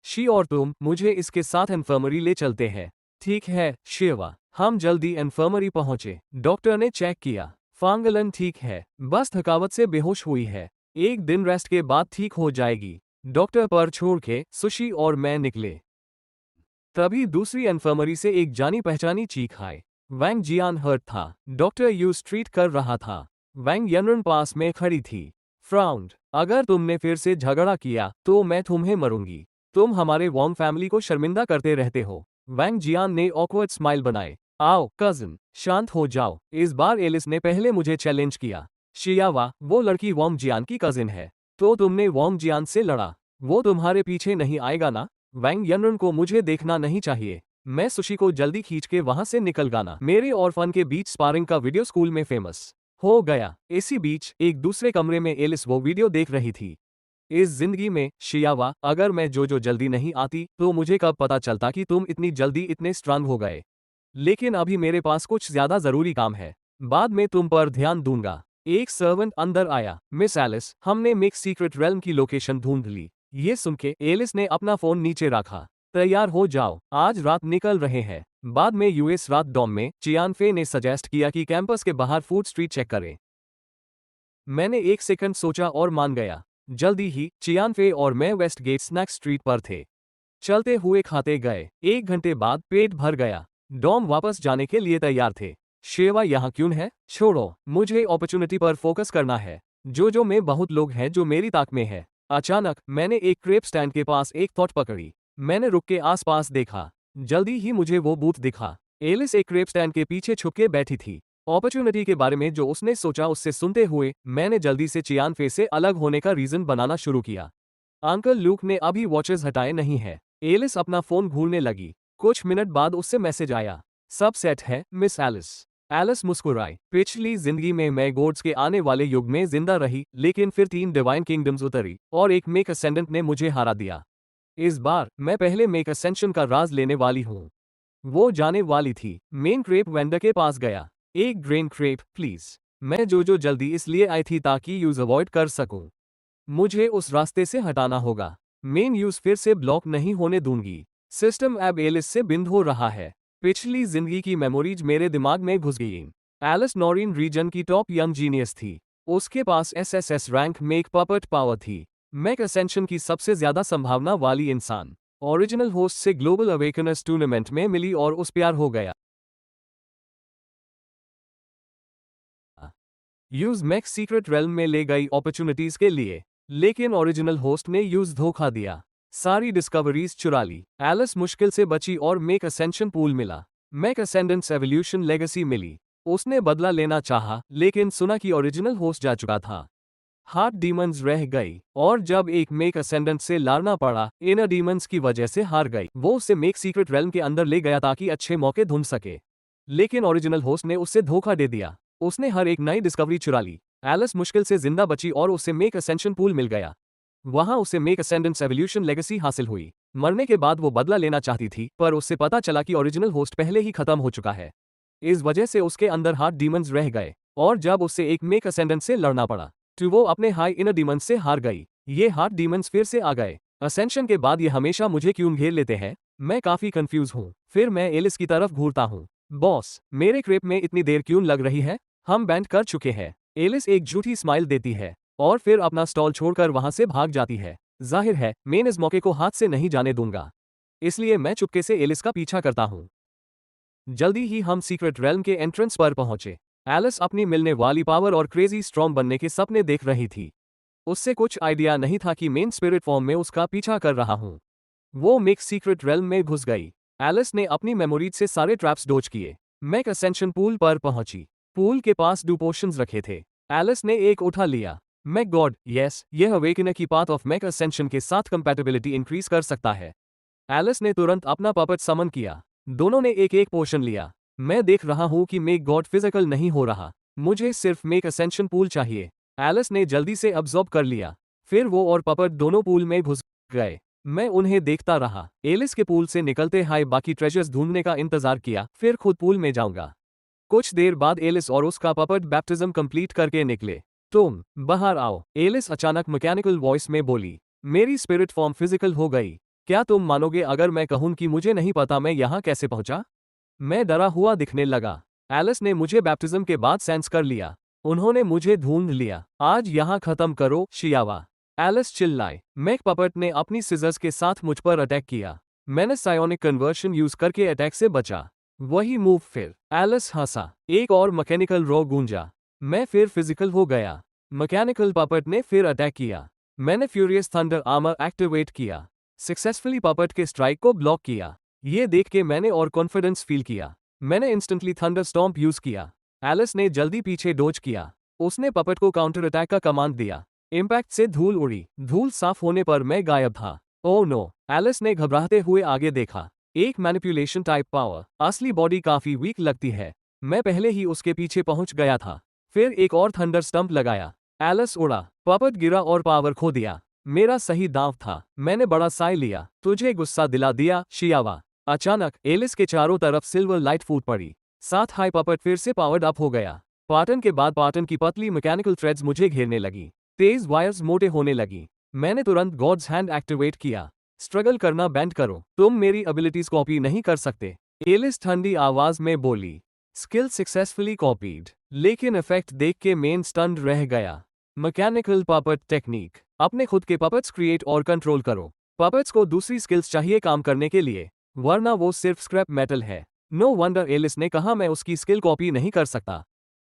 शी और तुम मुझे इसके साथ इन्फर्मरी ले चलते हैं। ठीक है शिवा, हम जल्दी इन्फर्मरी पहुंचे। डॉक्टर ने चेक किया। फांगलन ठीक है, बस थकावट से बेहोश हुई है। एक दिन रेस्ट के बाद ठीक हो जाएगी। डॉक्टर पर छोड़ के सुशी और मैं निकले। तभी दूसरी इन्फर्मरी से एक जानी पहचानी चीख आई। वैंग जियान हर्ट था। डॉक्टर यूज ट्रीट कर रहा था। वैंग यनरन पास में खड़ी थी। फ्राउंड, अगर तुमने फिर से झगड़ा किया तो मैं तुम्हें मरूंगी। तुम हमारे वॉन्ग फैमिली को शर्मिंदा करते रहते हो। वैंग जियान ने ऑकवर्ड स्माइल बनाए। आओ कजिन, शांत हो जाओ। इस बार एलिस ने पहले मुझे चैलेंज किया। शियावा, वो लड़की वॉन्ग जियान की कजिन है, तो तुमने वॉन्ग जियान से लड़ा। वो तुम्हारे पीछे नहीं आएगा ना? वैंग यनरन को मुझे देखना नहीं चाहिए। मैं सुशी को जल्दी खींच के वहां से निकल गाना। मेरे और फन के बीच स्पारिंग का वीडियो स्कूल में फेमस हो गया। इसी बीच एक दूसरे कमरे में एलिस वो वीडियो देख रही थी। इस जिंदगी में शियावा, अगर मैं जो जल्दी नहीं आती तो मुझे कब पता चलता कि तुम इतनी जल्दी इतने स्ट्रांग हो गए। लेकिन अभी मेरे पास कुछ ज्यादा जरूरी काम है। बाद में तुम पर ध्यान दूंगा। एक सर्वेंट अंदर आया। मिस एलिस, हमने मिक्स सीक्रेट रेल्म की लोकेशन ढूंढ ली। ये सुन के एलिस ने अपना फोन नीचे रखा। तैयार हो जाओ, आज रात निकल रहे हैं। बाद में यूएस रात डॉम में चियानफे ने सजेस्ट किया कि कैंपस के बाहर फूड स्ट्रीट चेक करें। मैंने एक सेकंड सोचा और मान गया। जल्दी ही चियानफे और मैं वेस्ट गेट स्नैक स्ट्रीट पर थे। चलते हुए खाते गए। 1 घंटे बाद पेट भर गया। डॉम वापस जाने के लिए तैयार थे। शेवा यहाँ क्यों है? छोड़ो, मुझे अपॉर्चुनिटी पर फोकस करना है। जो में बहुत लोग हैं जो मेरी ताक में है। अचानक मैंने एक क्रेप स्टैंड के पास एक थॉट पकड़ी। मैंने रुक के आसपास देखा। जल्दी ही मुझे वो बूथ दिखा। एलिस एक क्रेप स्टैंड के पीछे छुप के बैठी थी। अपॉर्चुनिटी के बारे में जो उसने सोचा उससे सुनते हुए मैंने जल्दी से चियानफे से अलग होने का रीजन बनाना शुरू किया। अंकल लूक ने अभी वॉचेस हटाए नहीं है। एलिस अपना फोन घूरने लगी। कुछ मिनट बाद उससे मैसेज आया। सब सेट है मिस एलिस। एलिस मुस्कुराई। पिछली जिंदगी में मैं गॉड्स के आने वाले युग में जिंदा रही, लेकिन फिर 3 डिवाइन किंगडम्स उतरी और एक मेक असेंडेंट ने मुझे हरा दिया। इस बार मैं पहले मेक असेंशन का राज लेने वाली हूँ। वो जाने वाली थी। मेन क्रेप वेंडर के पास गया। एक ग्रेन क्रेप प्लीज। मैं जो जल्दी इसलिए आई थी ताकि यूज अवॉइड कर सकूं। मुझे उस रास्ते से हटाना होगा। मेन यूज फिर से ब्लॉक नहीं होने दूंगी। सिस्टम अब एलिस से बिंद हो रहा है। पिछली जिंदगी की मेमोरीज मेरे दिमाग में घुस गई। एलिस नॉरिन रीजन की टॉप यंग जीनियस थी। उसके पास एसएसएस रैंक में एक पपट पावर थी। मैक असेंशन की सबसे ज्यादा संभावना वाली इंसान। ओरिजिनल होस्ट से ग्लोबल अवेकनर्स टूर्नामेंट में मिली और उस प्यार हो गया। यूज मैक्स सीक्रेट रेल्म में ले गई अपॉर्चुनिटीज के लिए, लेकिन ओरिजिनल होस्ट ने यूज धोखा दिया। सारी डिस्कवरीज चुरा ली। एलिस मुश्किल से बची और मेक असेंशन पूल मिला। मैक असेंडेंट्स एवोल्यूशन लेगेसी मिली। उसने बदला लेना चाहा, लेकिन सुना कि ओरिजिनल होस्ट जा चुका था। हार्ट डीमंस रह गई, और जब एक मेक असेंडेंट से लड़ना पड़ा, इनर डीमंस की वजह से हार गई। वो उसे मेक सीक्रेट रेल्म के अंदर ले गया ताकि अच्छे मौके ढूंढ सके, लेकिन ओरिजिनल होस्ट ने उससे धोखा दे दिया। उसने हर एक नई डिस्कवरी चुरा ली। एलिस मुश्किल से जिंदा बची और उसे मेक असेंशन पूल मिल गया। वहां उसे मेक असेंडेंट्स एवोल्यूशन लेगेसी हासिल हुई। मरने के बाद वो बदला लेना चाहती थी, पर उससे पता चला कि ओरिजिनल होस्ट पहले ही खत्म हो चुका है। इस वजह से उसके अंदर हार्ट डीमंस रह गए, और जब उसे एक मेक असेंडेंट से लड़ना पड़ा तो वो अपने हाई इनर डीमंस से हार गई। ये हार्ट डीमंस फिर से आ गए। असेंशन के बाद ये हमेशा मुझे क्यों घेर लेते हैं? मैं काफी कंफ्यूज हूँ। फिर मैं एलिस की तरफ घूरता हूँ। बॉस, मेरे क्रेप में इतनी देर क्यों लग रही है? हम बैंड कर चुके हैं। एलिस एक झूठी स्माइल देती है और फिर अपना स्टॉल छोड़कर वहां से भाग जाती है। जाहिर है, मैं इस मौके को हाथ से नहीं जाने दूंगा, इसलिए मैं चुपके से एलिस का पीछा करता हूँ। जल्दी ही हम सीक्रेट रेल्म के एंट्रेंस पर पहुंचे। एलिस अपनी मिलने वाली पावर और क्रेजी स्ट्रॉन्ग बनने के सपने देख रही थी। उससे कुछ आइडिया नहीं था कि मेन स्पिरिट फॉर्म में उसका पीछा कर रहा हूं। वो मेक सीक्रेट रेल्म में घुस गई। एलिस ने अपनी मेमोरीज से सारे ट्रैप्स डोज किए। मैक असेंशन पूल पर पहुंची। पूल के पास 2 पोशंस रखे थे। एलिस ने एक उठा लिया। मैक गॉड, यस, यह अवेकनर की पाथ ऑफ मैक असेंशन के साथ कंपैटिबिलिटी इंक्रीज कर सकता है। एलिस ने तुरंत अपना पपेट समन किया। दोनों ने एक एक पोशन लिया। मैं देख रहा हूं कि मेक गॉड फिजिकल नहीं हो रहा। मुझे सिर्फ मेक असेंशन पूल चाहिए। एलिस ने जल्दी से अब्सॉर्ब कर लिया। फिर वो और पपेट दोनों पूल में घुस गए। मैं उन्हें देखता रहा। एलिस के पूल से निकलते हाई बाकी ट्रेजर्स ढूंढने का इंतजार किया, फिर खुद पूल में जाऊंगा। कुछ देर बाद एलिस और उसका पपेट बैप्टिज्म कंप्लीट करके निकले। तुम बाहर आओ, एलिस अचानक मैकेनिकल वॉइस में बोली। मेरी स्पिरिट फॉर्म फिजिकल हो गई। क्या तुम मानोगे अगर मैं कहूं कि मुझे नहीं पता मैं यहां कैसे पहुंचा? मैं डरा हुआ दिखने लगा। एलिस ने मुझे बैप्टिज्म के बाद सेंस कर लिया। उन्होंने मुझे ढूंढ लिया। आज यहां खत्म करो, शियावा, एलिस चिल्लाए। मैक पपेट ने अपनी सिजर्स के साथ मुझ पर अटैक किया। मैंने सायोनिक कन्वर्शन यूज करके अटैक से बचा। वही मूव फिर। एलिस हंसा। एक और मैकेनिकल रो गूंजा। मैं फिर फिजिकल हो गया। मैकेनिकल पपेट ने फिर अटैक किया। मैंने फ्यूरियस थंडर आर्मर एक्टिवेट किया। सक्सेसफुली पपेट के स्ट्राइक को ब्लॉक किया। ये देख के मैंने और कॉन्फिडेंस फील किया। मैंने इंस्टेंटली थंडर स्टॉम्प यूज किया। एलिस ने जल्दी पीछे डोज किया। उसने पपेट को काउंटर अटैक का कमांड दिया। इम्पैक्ट से धूल उड़ी। धूल साफ होने पर मैं गायब था। ओह नो, एलिस ने घबराते हुए आगे देखा। एक मैनिपुलेशन टाइप पावर। असली बॉडी काफी वीक लगती है। मैं पहले ही उसके पीछे पहुंच गया था। फिर एक और थंडर स्टंप लगाया। एलिस उड़ा। पपेट गिरा और पावर खो दिया। मेरा सही दांव था। मैंने बड़ा साय लिया। तुझे गुस्सा दिला दिया, शियावा। अचानक एलिस के चारों तरफ सिल्वर लाइट फूट पड़ी। साथ हाई पपेट फिर से पावर्ड अप हो गया। पाटन के बाद पाटन की पतली मैकेनिकल थ्रेड्स मुझे घेरने लगी। तेज वायर्स मोटे होने लगी। मैंने तुरंत गॉड्स हैंड एक्टिवेट किया। स्ट्रगल करना बैंड करो, तुम मेरी एबिलिटीज कॉपी नहीं कर सकते, एलिस ठंडी आवाज में बोली। स्किल सक्सेसफुली कॉपीड, लेकिन इफेक्ट देख के मेन स्टन्ड रह गया। Mechanical puppet technique. अपने खुद के पपेट्स क्रिएट और कंट्रोल करो। पपेट्स को दूसरी स्किल्स चाहिए काम करने के लिए, वरना वो सिर्फ स्क्रैप मेटल है। नो वंडर एलिस ने कहा मैं उसकी स्किल कॉपी नहीं कर सकता।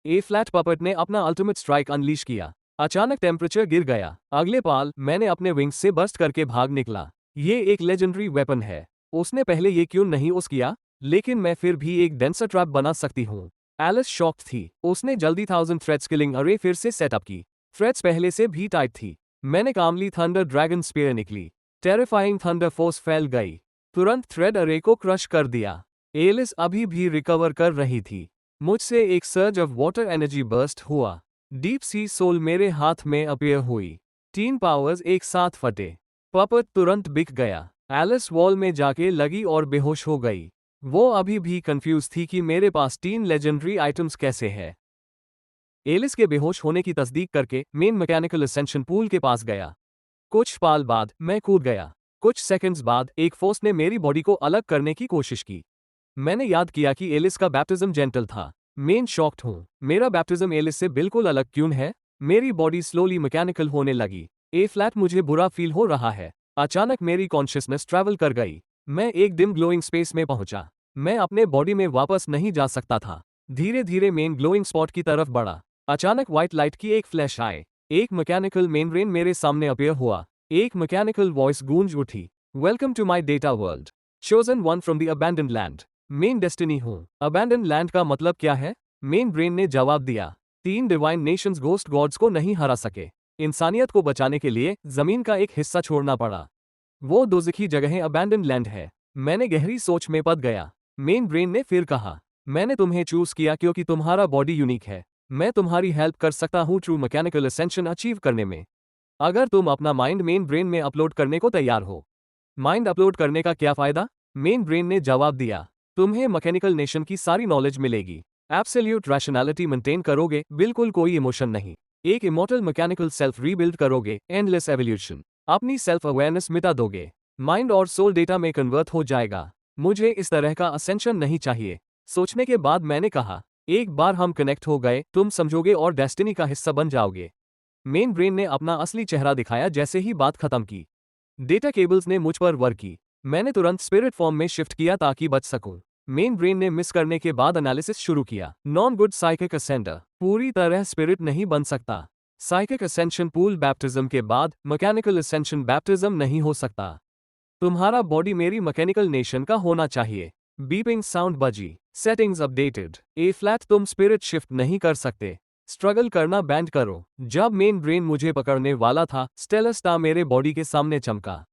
ए फ्लैट पपेट ने अपना अल्टीमेट स्ट्राइक अनलीश किया। अचानक टेम्परेचर गिर गया। अगले पाल मैंने अपने विंग्स से बर्स्ट करके भाग निकला। ये एक लेजेंडरी वेपन है। उसने पहले ये क्यों नहीं यूज किया? लेकिन मैं फिर भी एक डेंसर ट्रैप बना सकती हूँ। एलिस शॉक्ड थी। उसने जल्दी 1000 थ्रेड्स किलिंग अरे फिर से सेटअप की। थ्रेड्स पहले से भी टाइट थी। मैंने कामली थंडर ड्रैगन स्पीयर निकली। टेरिफाइंग थंडर फोर्स फैल गई। तुरंत थ्रेड अरे को क्रश कर दिया। एलिस अभी भी रिकवर कर रही थी। मुझसे एक surge of water energy burst हुआ। डीप सी सोल मेरे हाथ में अपीयर हुई। 3 पावर्स एक साथ फटे। पपेट तुरंत बिक गया। एलिस वॉल में जाके लगी और बेहोश हो गई। वो अभी भी कंफ्यूज थी कि मेरे पास 3 लेजेंडरी आइटम्स कैसे हैं। एलिस के बेहोश होने की तस्दीक करके मेन मैकेनिकल असेंशन पूल के पास गया। कुछ पाल बाद मैं कूद गया। कुछ सेकंड्स बाद एक फोर्स ने मेरी बॉडी को अलग करने की कोशिश की। मैंने याद किया कि एलिस का बैप्टिज्म जेंटल था। मेन शॉक्ड हूँ। मेरा बैप्टिज्म एलिस से बिल्कुल अलग क्यों है? मेरी बॉडी स्लोली मैकेनिकल होने लगी। ए फ्लैट मुझे बुरा फील हो रहा है। अचानक मेरी कॉन्शियसनेस ट्रैवल कर गई। मैं एक डिम ग्लोइंग स्पेस में पहुंचा। मैं अपने बॉडी में वापस नहीं जा सकता था। धीरे धीरे मेन ग्लोइंग स्पॉट की तरफ बढ़ा। अचानक व्हाइट लाइट की एक फ्लैश आए। एक मैकेनिकल मेन ब्रेन मेरे सामने अपीयर हुआ। एक मैकेनिकल वॉइस गूंज उठी। Welcome to my data world, chosen one from the abandoned land. मेन डेस्टिनी हूँ। अबैंडन लैंड का मतलब क्या है? मेन ब्रेन ने जवाब दिया। 3 डिवाइन नेशंस घोस्ट गॉड्स को नहीं हरा सके। इंसानियत को बचाने के लिए जमीन का एक हिस्सा छोड़ना पड़ा। वो दोज़खी जगह अबैंडन लैंड है। मैंने गहरी सोच में पड़ गया। मेन ब्रेन ने फिर कहा, मैंने तुम्हें चूज किया क्योंकि तुम्हारा बॉडी यूनिक है। मैं तुम्हारी हेल्प कर सकता हूँ ट्रू मैकेनिकल असेंशन अचीव करने में, अगर तुम अपना माइंड मेन ब्रेन में अपलोड करने को तैयार हो। माइंड अपलोड करने का क्या फायदा? मेन ब्रेन ने जवाब दिया, तुम्हें मैकेनिकल नेशन की सारी नॉलेज मिलेगी। एब्सोल्यूट रैशनैलिटी मेंटेन करोगे, बिल्कुल कोई इमोशन नहीं। एक इमॉर्टल मैकेनिकल सेल्फ रीबिल्ड करोगे, एंडलेस एवोल्यूशन। अपनी सेल्फ अवेयरनेस मिटा दोगे, माइंड और सोल डेटा में कन्वर्ट हो जाएगा। मुझे इस तरह का असेंशन नहीं चाहिए। सोचने के बाद मैंने कहा, एक बार हम कनेक्ट हो गए, तुम समझोगे और डेस्टिनी का हिस्सा बन जाओगे। मेन ब्रेन ने अपना असली चेहरा दिखाया जैसे ही बात खत्म की। डेटा केबल्स ने मुझ पर वर्क की। मैंने तुरंत स्पिरिट फॉर्म में शिफ्ट किया ताकि बच सकूं। मेन ब्रेन ने मिस करने के बाद एनालिसिस शुरू किया। नॉन गुड साइकिक असेंडर पूरी तरह स्पिरिट नहीं बन सकता। साइकिक असेंशन पूल बैप्टिज्म के बाद मैकेनिकल असेंशन बैप्टिज्म नहीं हो सकता। तुम्हारा बॉडी मेरी मैकेनिकल नेशन का होना चाहिए। बीपिंग साउंड बजी। Settings updated. ए फ्लैट तुम स्पिरिट शिफ्ट नहीं कर सकते। स्ट्रगल करना बैंड करो। जब मेन ब्रेन मुझे पकड़ने वाला था, स्टेलर स्टार मेरे बॉडी के सामने चमका।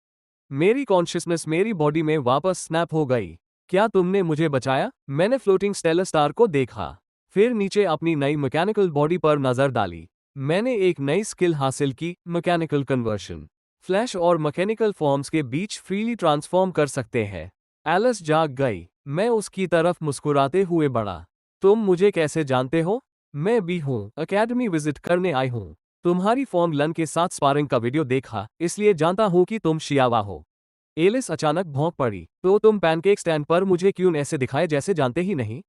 मेरी कॉन्शियसनेस मेरी बॉडी में वापस स्नैप हो गई। क्या तुमने मुझे बचाया? मैंने फ्लोटिंग स्टेलर स्टार को देखा, फिर नीचे अपनी नई मैकेनिकल बॉडी पर नजर डाली। मैंने एक नई स्किल हासिल की, मैकेनिकल कन्वर्शन। फ्लैश और मैकेनिकल फॉर्म्स के बीच फ्रीली ट्रांसफॉर्म कर सकते हैं। एलिस जाग गई। मैं उसकी तरफ मुस्कुराते हुए बढ़ा। तुम मुझे कैसे जानते हो? मैं भी हूँ, अकेडमी विजिट करने आई हूँ। तुम्हारी फॉर्म लन के साथ स्पारिंग का वीडियो देखा, इसलिए जानता हूँ कि तुम शियावा हो। एलिस अचानक भौंक पड़ी। तो तुम पैनकेक स्टैंड पर मुझे क्यों ऐसे दिखाए जैसे जानते ही नहीं?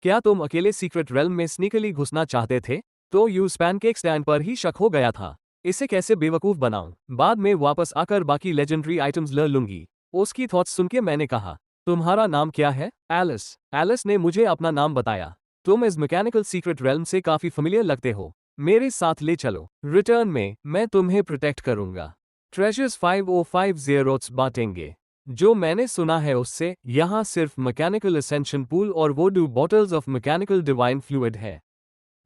क्या तुम अकेले सीक्रेट रेल्म में स्नीकली घुसना चाहते थे? तो यूज पैनकेक स्टैंड पर ही शक हो गया था। इसे कैसे बेवकूफ बनाऊं? बाद में वापस आकर बाकी लेजेंडरी आइटम्स ले लूंगी। उसकी थॉट्स सुन के मैंने कहा, तुम्हारा नाम क्या है? एलिस। एलिस ने मुझे अपना नाम बताया। तुम इस मैकेनिकल सीक्रेट रेल्म से काफी फेमिलियर लगते हो। मेरे साथ ले चलो। रिटर्न में मैं तुम्हें प्रोटेक्ट करूंगा। ट्रेजर्स 5050 बांटेंगे। जो मैंने सुना है उससे, यहाँ सिर्फ मैकेनिकल असेंशन पूल और voodoo bottles of mechanical divine fluid है।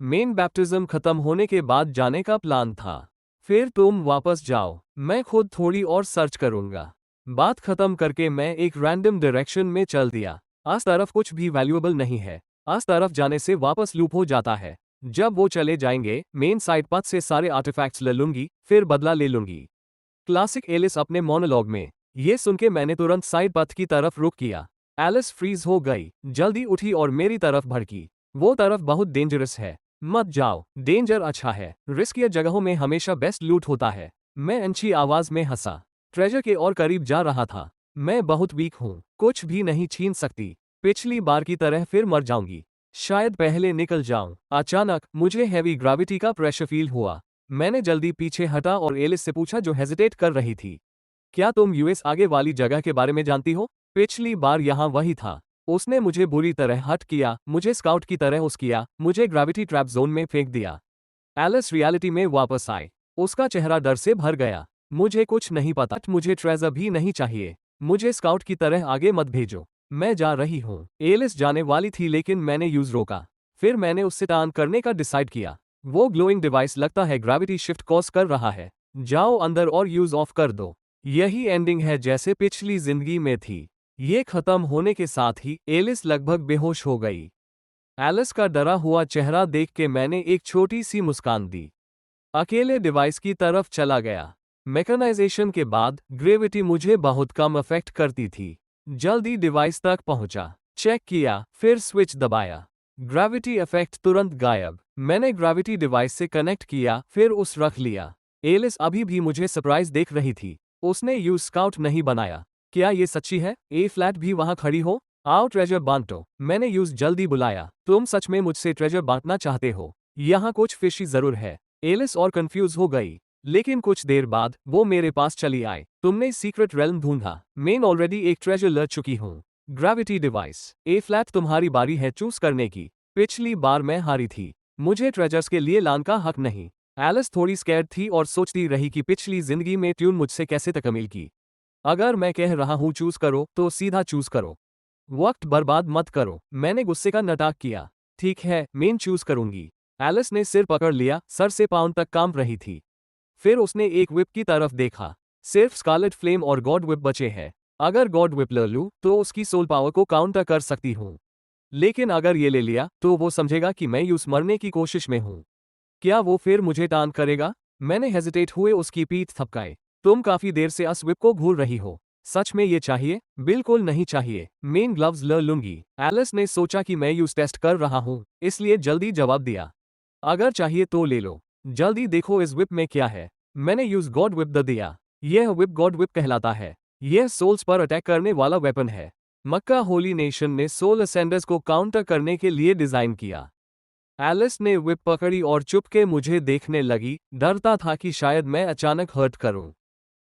मेन बैप्टिज्म खत्म होने के बाद जाने का प्लान था। फिर तुम वापस जाओ, मैं खुद थोड़ी और सर्च करूंगा। बात खत्म करके मैं एक रैंडम डायरेक्शन में चल दिया। आस तरफ कुछ भी वैल्यूएबल नहीं है। आस तरफ जाने से वापस लूप हो जाता है। जब वो चले जाएंगे, मेन साइड पाथ से सारे आर्टिफैक्ट्स ले लूंगी, फिर बदला ले लूंगी। क्लासिक एलिस अपने मोनोलॉग में। ये सुन के मैंने तुरंत साइड पाथ की तरफ रुख किया। एलिस फ्रीज हो गई, जल्दी उठी और मेरी तरफ भड़की। वो तरफ बहुत डेंजरस है, मत जाओ। डेंजर अच्छा है, रिस्कियर जगहों में हमेशा बेस्ट लूट होता है। मैं अच्छी आवाज में हंसा। ट्रेजर के और करीब जा रहा था। मैं बहुत वीक हूँ, कुछ भी नहीं छीन सकती। पिछली बार की तरह फिर मर जाऊंगी। शायद पहले निकल जाऊं। अचानक मुझे हैवी ग्रेविटी का प्रेशर फील हुआ। मैंने जल्दी पीछे हटा और एलिस से पूछा जो हेजिटेट कर रही थी, क्या तुम यूएस आगे वाली जगह के बारे में जानती हो? पिछली बार यहाँ वही था। उसने मुझे बुरी तरह हट किया, मुझे स्काउट की तरह उस किया, मुझे ग्रेविटी ट्रैप जोन में फेंक दिया। एलिस रियलिटी में वापस आए। उसका चेहरा डर से भर गया। मुझे कुछ नहीं पता, मुझे ट्रेजर भी नहीं चाहिए। मुझे स्काउट की तरह आगे मत भेजो। मैं जा रही हूँ। एलिस जाने वाली थी लेकिन मैंने यूज रोका। फिर मैंने उससे टर्न करने का डिसाइड किया। वो ग्लोइंग डिवाइस लगता है ग्रेविटी शिफ्ट कॉज कर रहा है। जाओ अंदर और यूज ऑफ कर दो। यही एंडिंग है जैसे पिछली जिंदगी में थी। ये खत्म होने के साथ ही एलिस लगभग बेहोश हो गई। एलिस का डरा हुआ चेहरा देख के मैंने एक छोटी सी मुस्कान दी। अकेले डिवाइस की तरफ चला गया। मैकेनाइजेशन के बाद ग्रेविटी मुझे बहुत कम अफेक्ट करती थी। जल्दी डिवाइस तक पहुंचा, चेक किया, फिर स्विच दबाया। ग्रेविटी इफेक्ट तुरंत गायब। मैंने ग्रेविटी डिवाइस से कनेक्ट किया, फिर उस रख लिया। एलिस अभी भी मुझे सरप्राइज देख रही थी। उसने यूज स्काउट नहीं बनाया। क्या ये सच्ची है? ए फ्लैट भी वहां खड़ी हो। आओ ट्रेजर बांटो। मैंने यूज जल्दी बुलाया। तुम सच में मुझसे ट्रेजर बांटना चाहते हो? यहाँ कुछ फिशी जरूर है। एलिस और कंफ्यूज हो गई, लेकिन कुछ देर बाद वो मेरे पास चली आए। तुमने सीक्रेट रेल्म ढूंढा। मैं ऑलरेडी एक ट्रेजर ले चुकी हूँ, ग्रेविटी डिवाइस। ए फ्लैट तुम्हारी बारी है चूज करने की। पिछली बार मैं हारी थी, मुझे ट्रेजर्स के लिए लान का हक नहीं। एलिस थोड़ी स्कैर्ड थी और सोचती रही कि पिछली जिंदगी में ट्यून मुझसे कैसे तकमील की। अगर मैं कह रहा हूँ चूज करो तो सीधा चूज करो, वक्त बर्बाद मत करो। मैंने गुस्से का नटाक किया। ठीक है, मैं चूज करूंगी। एलिस ने सिर पकड़ लिया, सर से पाँव तक कांप रही थी। फिर उसने एक whip की तरफ देखा। सिर्फ स्कारलेट फ्लेम और गॉड whip बचे हैं। अगर गॉड whip ले लूं तो उसकी सोल पावर को काउंटर कर सकती हूं। लेकिन अगर ये ले लिया तो वो समझेगा कि मैं यूस मरने की कोशिश में हूं। क्या वो फिर मुझे टान करेगा? मैंने हेजिटेट हुए उसकी पीठ थपकाई। तुम काफी देर से उस whip को घूर रही हो। सच में ये चाहिए? बिल्कुल नहीं चाहिए। मेन ग्लव्स ले लूंगी। एलिस ने सोचा कि मैं यूज टेस्ट कर रहा हूं, इसलिए जल्दी जवाब दिया। अगर चाहिए तो ले लो। जल्दी देखो इस whip में क्या है। मैंने यूज गॉड whip द दिया। यह whip गॉड whip कहलाता है। यह सोल्स पर अटैक करने वाला वेपन है। मक्का होली नेशन ने सोल असेंडर्स को काउंटर करने के लिए डिजाइन किया। एलिस ने whip पकड़ी और चुपके मुझे देखने लगी, डरता था कि शायद मैं अचानक हर्ट करूं।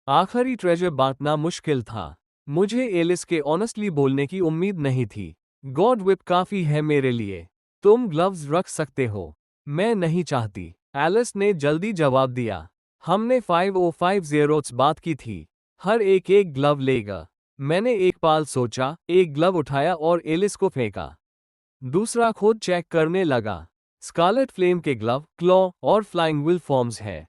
आखिरी ट्रेजर बांटना मुश्किल था। मुझे एलिस के ऑनेस्टली बोलने की उम्मीद नहीं थी। गॉड whip काफी है मेरे लिए। तुम ग्लव्स रख सकते हो। मैं नहीं चाहती। एलिस ने जल्दी जवाब दिया। हमने 5050 बात की थी। हर एक ग्लव लेगा। मैंने एक पाल सोचा, एक ग्लव उठाया और एलिस को फेंका। दूसरा खुद चेक करने लगा। स्कारलेट फ्लेम के ग्लव, क्लॉ और फ्लाइंग विल फॉर्म्स है।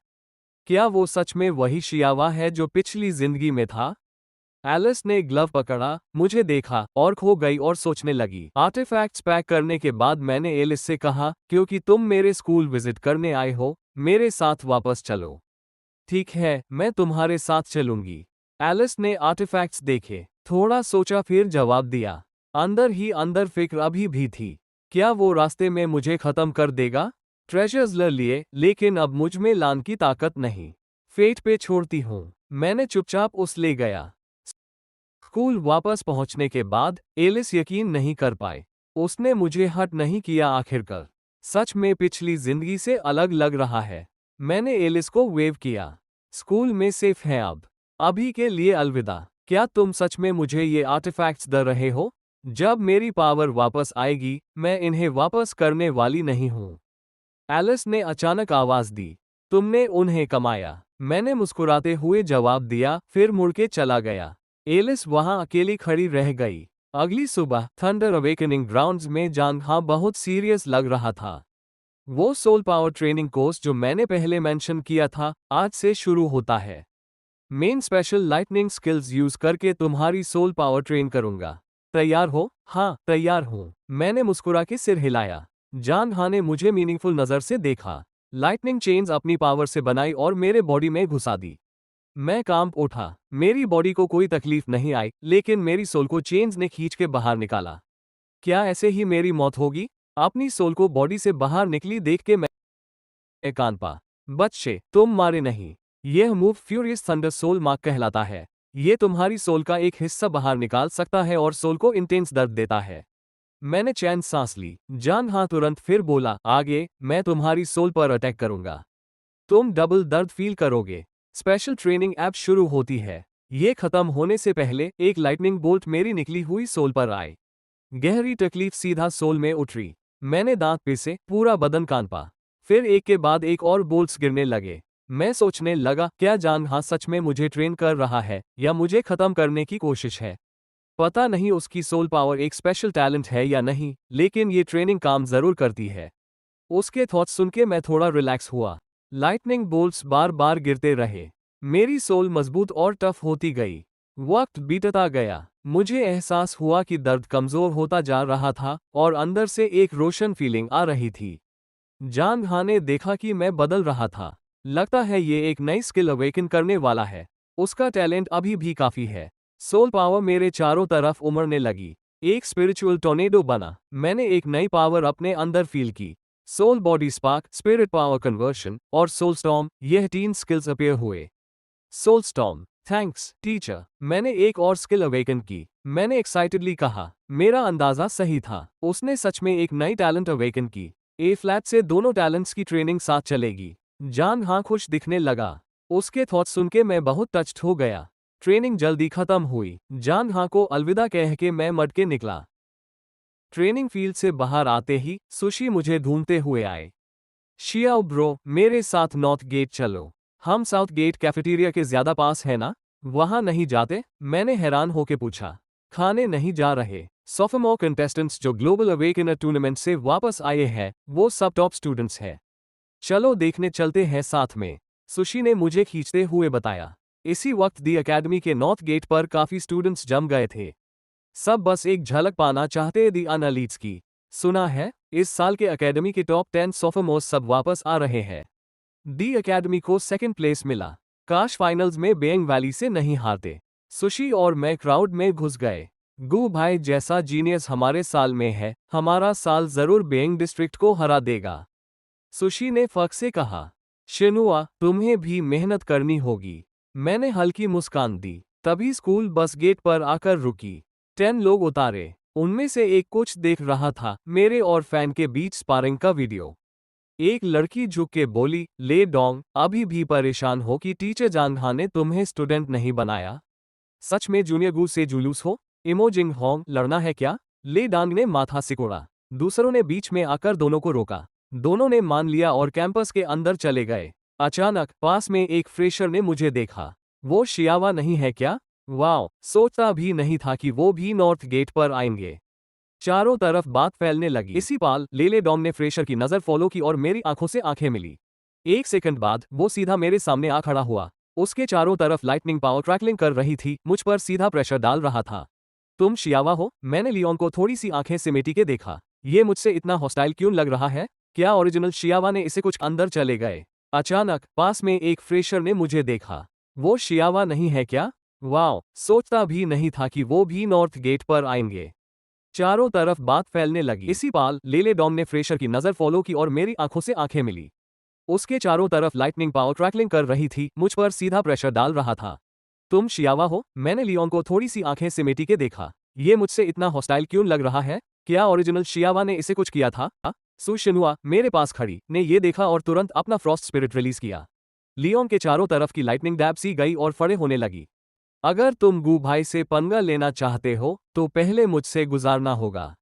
क्या वो सच में वही शियावा है जो पिछली जिंदगी में था? एलिस ने ग्लव पकड़ा, मुझे देखा और खो गई और सोचने लगी। आर्टिफैक्ट्स पैक करने के बाद मैंने एलिस से कहा, क्योंकि तुम मेरे स्कूल विजिट करने आए हो, मेरे साथ वापस चलो। ठीक है, मैं तुम्हारे साथ चलूंगी। एलिस ने आर्टिफैक्ट्स देखे, थोड़ा सोचा फिर जवाब दिया। अंदर ही अंदर फिक्र अभी भी थी। क्या वो रास्ते में मुझे खत्म कर देगा? ट्रेजर्स ले लिए, लेकिन अब मुझ में लान की ताकत नहीं। फेट पे छोड़ती हूँ। मैंने चुपचाप उस ले गया। स्कूल वापस पहुंचने के बाद एलिस यकीन नहीं कर पाए। उसने मुझे हट नहीं किया आखिरकार। सच में पिछली जिंदगी से अलग लग रहा है। मैंने एलिस को वेव किया। स्कूल में सेफ है अब। अभी के लिए अलविदा। क्या तुम सच में मुझे ये आर्टिफैक्ट्स दे रहे हो? जब मेरी पावर वापस आएगी, मैं इन्हें वापस करने वाली नहीं हूँ। एलिस ने अचानक आवाज दी। तुमने उन्हें कमाया। मैंने मुस्कुराते हुए जवाब दिया, फिर मुड़ के चला गया। एलिस वहां अकेली खड़ी रह गई। अगली सुबह थंडर अवेकनिंग ग्राउंड्स में जांगहा बहुत सीरियस लग रहा था। वो सोल पावर ट्रेनिंग कोर्स जो मैंने पहले मेंशन किया था, आज से शुरू होता है। Main special lightning skills use करके तुम्हारी सोल पावर ट्रेन करूंगा। तैयार हो? हाँ, तैयार हूं। मैंने मुस्कुरा के सिर हिलाया। जांगहा ने मुझे मीनिंगफुल नजर से देखा। लाइटनिंग चेन्स अपनी पावर से बनाई और मेरे बॉडी में घुसा दी। मैं कांप उठा। मेरी बॉडी को कोई तकलीफ नहीं आई, लेकिन मेरी सोल को चेन्स ने खींच के बाहर निकाला। क्या ऐसे ही मेरी मौत होगी? अपनी सोल को बॉडी से बाहर निकली देख के मैं कांपा। बच्चे, तुम मारे नहीं। यह move furious thunder soul mark कहलाता है। ये तुम्हारी सोल का एक हिस्सा बाहर निकाल सकता है और सोल को इंटेंस दर्द देता है। मैंने चैन सांस ली। जांगहा तुरंत फिर बोला, आगे, मैं तुम्हारी सोल पर अटैक करूंगा। तुम डबल दर्द फील करोगे। स्पेशल ट्रेनिंग ऐप शुरू होती है। ये खत्म होने से पहले एक लाइटनिंग बोल्ट मेरी निकली हुई सोल पर आए। गहरी तकलीफ सीधा सोल में उतरी। मैंने दांत पीसे, पूरा बदन कांपा। फिर एक के बाद एक और बोल्ट्स गिरने लगे। मैं सोचने लगा, क्या जांगहा सच में मुझे ट्रेन कर रहा है या मुझे खत्म करने की कोशिश है? पता नहीं उसकी सोल पावर एक स्पेशल टैलेंट है या नहीं, लेकिन ये ट्रेनिंग काम जरूर करती है। उसके थॉट्स सुन के मैं थोड़ा रिलैक्स हुआ। लाइटनिंग बोल्ट्स बार बार गिरते रहे। मेरी सोल मजबूत और टफ होती गई। वक्त बीतता गया। मुझे एहसास हुआ कि दर्द कमजोर होता जा रहा था और अंदर से एक रोशन फीलिंग आ रही थी। जांगहा ने देखा कि मैं बदल रहा था। लगता है ये एक नई स्किल अवेकन करने वाला है। उसका टैलेंट अभी भी काफी है। सोल पावर मेरे चारों तरफ उमड़ने लगी। एक स्पिरिचुअल टोर्नेडो बना। मैंने एक नई पावर अपने अंदर फील की। Soul body spark, spirit power conversion और सोल स्टॉर्म, यह 3 स्किल्स अपीयर हुए। Soul storm, thanks teacher. मैंने एक और स्किल अवेकन की। मैंने एक्साइटेडली कहा। मेरा अंदाजा सही था। उसने सच में एक नई टैलेंट अवेकन की। ए फ्लैट से दोनों टैलेंट्स की ट्रेनिंग साथ चलेगी। जांगहा खुश दिखने लगा। उसके थॉट्स सुन के मैं बहुत टच्ड हो गया। ट्रेनिंग जल्दी खत्म हुई। जांगहा को अलविदा कह के मैं मट के निकला। ट्रेनिंग फील्ड से बाहर आते ही सुशी मुझे ढूंढते हुए आए। शियाओ ब्रो, मेरे साथ नॉर्थ गेट चलो। हम साउथ गेट कैफेटेरिया के ज्यादा पास है ना? वहां नहीं जाते? मैंने हैरान होके पूछा। खाने नहीं जा रहे। सोफोमोर कंटेस्टेंट्स जो ग्लोबल अवेकनर टूर्नामेंट से वापस आए हैं, वो सब टॉप स्टूडेंट्स हैं। चलो देखने चलते हैं साथ में। सुशी ने मुझे खींचते हुए बताया। इसी वक्त दी एकेडमी के नॉर्थ गेट पर काफी स्टूडेंट्स जम गए थे। सब बस एक झलक पाना चाहते दी एनालिट्स की। सुना है, इस साल के एकेडमी के टॉप 10 सोफोमोर्स सब वापस आ रहे हैं। दी एकेडमी को सेकंड प्लेस मिला। काश फाइनल्स में बेंग वैली से नहीं हारते। सुशी और मैं क्राउड में घुस गए। गू भाई जैसा जीनियस हमारे साल में है, हमारा साल जरूर बेंग डिस्ट्रिक्ट को हरा देगा। सुशी ने फक से कहा। शिनुआ, तुम्हें भी मेहनत करनी होगी। मैंने हल्की मुस्कान दी। तभी स्कूल बस गेट पर आकर रुकी। 10 लोग उतारे। उनमें से एक कुछ देख रहा था मेरे और फैन के बीच स्पारिंग का वीडियो। एक लड़की झुक के बोली, ले डोंग, अभी भी परेशान हो कि टीचर जानहा ने तुम्हें स्टूडेंट नहीं बनाया? सच में जूनियर गू से जुलूस हो? इमोजिंग होंग, लड़ना है क्या? ले डांग ने माथा सिकोड़ा। दूसरों ने बीच में आकर दोनों को रोका। दोनों ने मान लिया और कैंपस के अंदर चले गए। अचानक पास में एक फ्रेशर ने मुझे देखा। वो शियावा नहीं है क्या? वाओ, सोचता भी नहीं था कि वो भी नॉर्थ गेट पर आएंगे। चारों तरफ बात फैलने लगी। इसी पाल लेले डॉम ने फ्रेशर की नजर फॉलो की और मेरी आंखों से आंखें मिली। एक सेकंड बाद वो सीधा मेरे सामने आ खड़ा हुआ। उसके चारों तरफ लाइटनिंग पावर ट्रैकलिंग कर रही थी, मुझ पर सीधा प्रेशर डाल रहा था। तुम शियावा हो? मैंने लियोन को थोड़ी सी आंखें सिमेटी के देखा। ये मुझसे इतना हॉस्टाइल क्यों लग रहा है? क्या ओरिजिनल शियावा ने इसे कुछ अंदर चले गए? अचानक पास में एक फ्रेशर ने मुझे देखा। वो शियावा नहीं है क्या? वाओ, सोचता भी नहीं था कि वो भी नॉर्थ गेट पर आएंगे। चारों तरफ बात फैलने लगी। इसी पाल लेले डॉम ने फ्रेशर की नजर फॉलो की और मेरी आंखों से आंखें मिली। उसके चारों तरफ लाइटनिंग पावर ट्रैकलिंग कर रही थी, मुझ पर सीधा प्रेशर डाल रहा था। तुम शियावा हो? मैंने लियोन को थोड़ी सी आंखें सिमेटी के देखा। ये मुझसे इतना हॉस्टाइल क्यों लग रहा है? क्या ओरिजिनल शियावा ने इसे कुछ किया था? सु शिनुआ मेरे पास खड़ी ने ये देखा और तुरंत अपना फ्रॉस्ट स्पिरिट रिलीज किया। लियोन के चारों तरफ की लाइटनिंग डैब सी गई और फड़े होने लगी। अगर तुम गू भाई से पंगा लेना चाहते हो तो पहले मुझसे गुजारना होगा।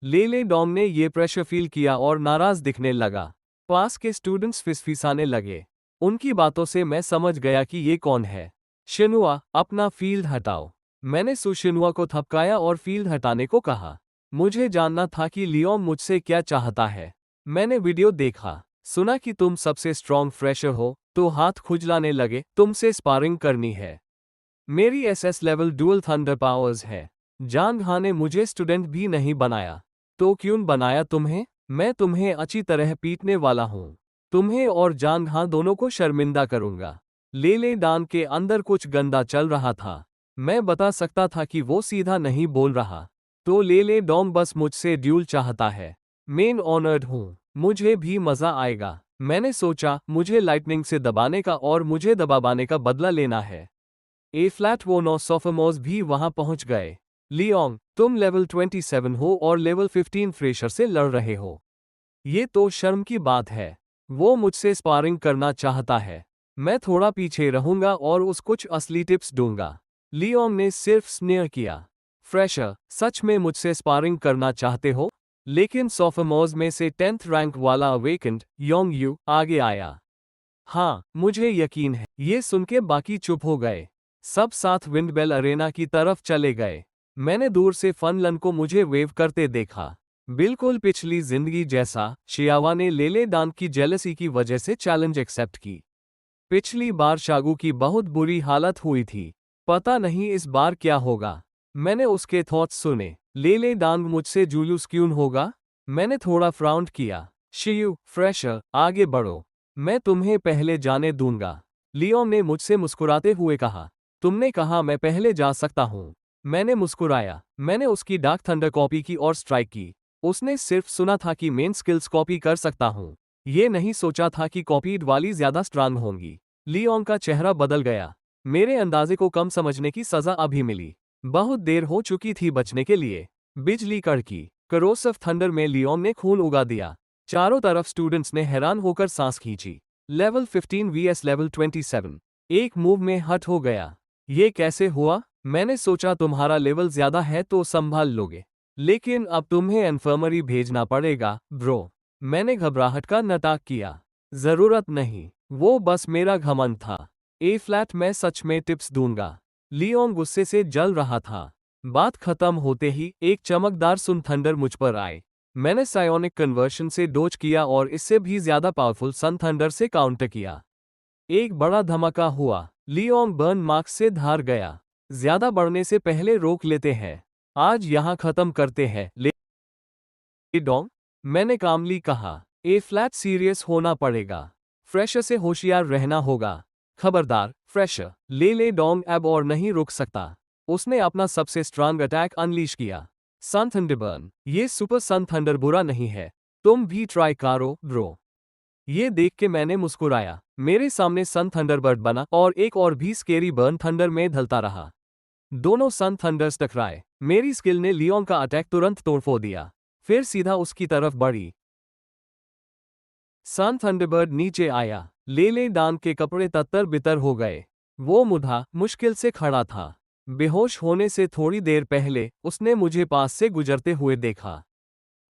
लेले डॉम ने ये प्रेशर फील किया और नाराज दिखने लगा। पास के स्टूडेंट्स फिसफिसाने लगे। उनकी बातों से मैं समझ गया कि ये कौन है। शिनुआ, अपना फील्ड हटाओ। मैंने सुशिनुआ को थपकाया और फील्ड हटाने को कहा। मुझे जानना था कि लियोन मुझसे क्या चाहता है। मैंने वीडियो देखा, सुना कि तुम सबसे स्ट्रॉन्ग फ्रेशर हो, तो हाथ खुजलाने लगे। तुमसे स्पारिंग करनी है। मेरी SS level dual thunder powers है। जानहा ने मुझे स्टूडेंट भी नहीं बनाया। तो क्यों बनाया तुम्हें? मैं तुम्हें अच्छी तरह पीटने वाला हूँ। तुम्हें और जानहा दोनों को शर्मिंदा करूंगा। लेले डान के अंदर कुछ गंदा चल रहा था। मैं बता सकता था कि वो सीधा नहीं बोल रहा। तो लेले डॉम बस मुझसे ड्यूल चाहता है। मेन ऑनर्ड हूँ, मुझे भी मजा आएगा। मैंने सोचा मुझे लाइटनिंग से दबाने का और मुझे दबाने का बदला लेना है। ए फ्लैट वो 9 सोफोमोर्स भी वहां पहुंच गए। लियोंग, तुम लेवल 27 हो और लेवल 15 फ्रेशर से लड़ रहे हो। ये तो शर्म की बात है। वो मुझसे स्पारिंग करना चाहता है। मैं थोड़ा पीछे रहूंगा और उस कुछ असली टिप्स दूंगा। लियोंग ने सिर्फ स्नेह किया। फ्रेशर, सच में मुझसे स्पारिंग करना चाहते हो? लेकिन सोफोमोर्स में से 10th रैंक वाला अवेकेंड योंग यू आगे आया। हाँ, मुझे यकीन है। ये सुन के बाकी चुप हो गए। सब साथ विंडबेल अरेना की तरफ चले गए। मैंने दूर से फनलन को मुझे वेव करते देखा। बिल्कुल पिछली जिंदगी जैसा। शियावा ने लेले डान की जेलसी की वजह से चैलेंज एक्सेप्ट की। पिछली बार शागू की बहुत बुरी हालत हुई थी। पता नहीं इस बार क्या होगा। मैंने उसके थॉट्स सुने। लेले डांग मुझसे जुलूस क्यों होगा? मैंने थोड़ा फ्राउंड किया। शियू, फ्रेशर, आगे बढ़ो। मैं तुम्हें पहले जाने दूंगा। लियोन ने मुझसे मुस्कुराते हुए कहा। तुमने कहा मैं पहले जा सकता हूँ। मैंने मुस्कुराया। मैंने उसकी डार्क थंडर कॉपी की और स्ट्राइक की। उसने सिर्फ सुना था कि मेन स्किल्स कॉपी कर सकता हूँ। ये नहीं सोचा था कि कॉपीड वाली ज्यादा स्ट्रांग होंगी। लियोन का चेहरा बदल गया। मेरे अंदाजे को कम समझने की सजा अभी मिली। बहुत देर हो चुकी थी बचने के लिए। बिजली कड़की। करोसिव थंडर में लियोन ने खून उगा दिया। चारों तरफ स्टूडेंट्स ने हैरान होकर सांस खींची। Level 15 vs level 27। एक मूव में हट हो गया। ये कैसे हुआ? मैंने सोचा तुम्हारा लेवल ज्यादा है तो संभाल लोगे। लेकिन अब तुम्हें इन्फर्मरी भेजना पड़ेगा, ब्रो। मैंने घबराहट का नाटक किया। जरूरत नहीं, वो बस मेरा घमंड था। ए फ्लैट, मैं सच में टिप्स दूंगा। लियोन गुस्से से जल रहा था। बात खत्म होते ही एक चमकदार सुन थंडर मुझ पर आए। मैंने सायोनिक कन्वर्शन से डोज किया और इससे भी ज्यादा पावरफुल सन थंडर से काउंटर किया। एक बड़ा धमाका हुआ। लियोंग बर्न मार्क्स से धार गया। ज्यादा बढ़ने से पहले रोक लेते हैं। आज यहाँ खत्म करते हैं डोंग, मैंने कामली कहा। ए फ्लैट सीरियस होना पड़ेगा। फ्रेशर से होशियार रहना होगा। खबरदार फ्रेशर। ले डोंग अब और नहीं रुक सकता। उसने अपना सबसे स्ट्रांग अटैक अनलीश किया। सन थंडरबर्न। ये सुपर सन थंडर बुरा नहीं है। तुम भी ट्राई करो ब्रो। ये देख के मैंने मुस्कुराया। मेरे सामने सन थंडरबर्ड बना और एक और भी स्केरी बर्न थंडर में ढलता रहा। दोनों सन थंडर्स टकराए। मेरी स्किल ने लियोन का अटैक तुरंत तोड़फोड़ दिया, फिर सीधा उसकी तरफ बढ़ी। सन थंडरबर्ड नीचे आया। ले डान के कपड़े तत्तर बितर हो गए। वो मुद्दा मुश्किल से खड़ा था। बेहोश होने से थोड़ी देर पहले उसने मुझे पास से गुजरते हुए देखा।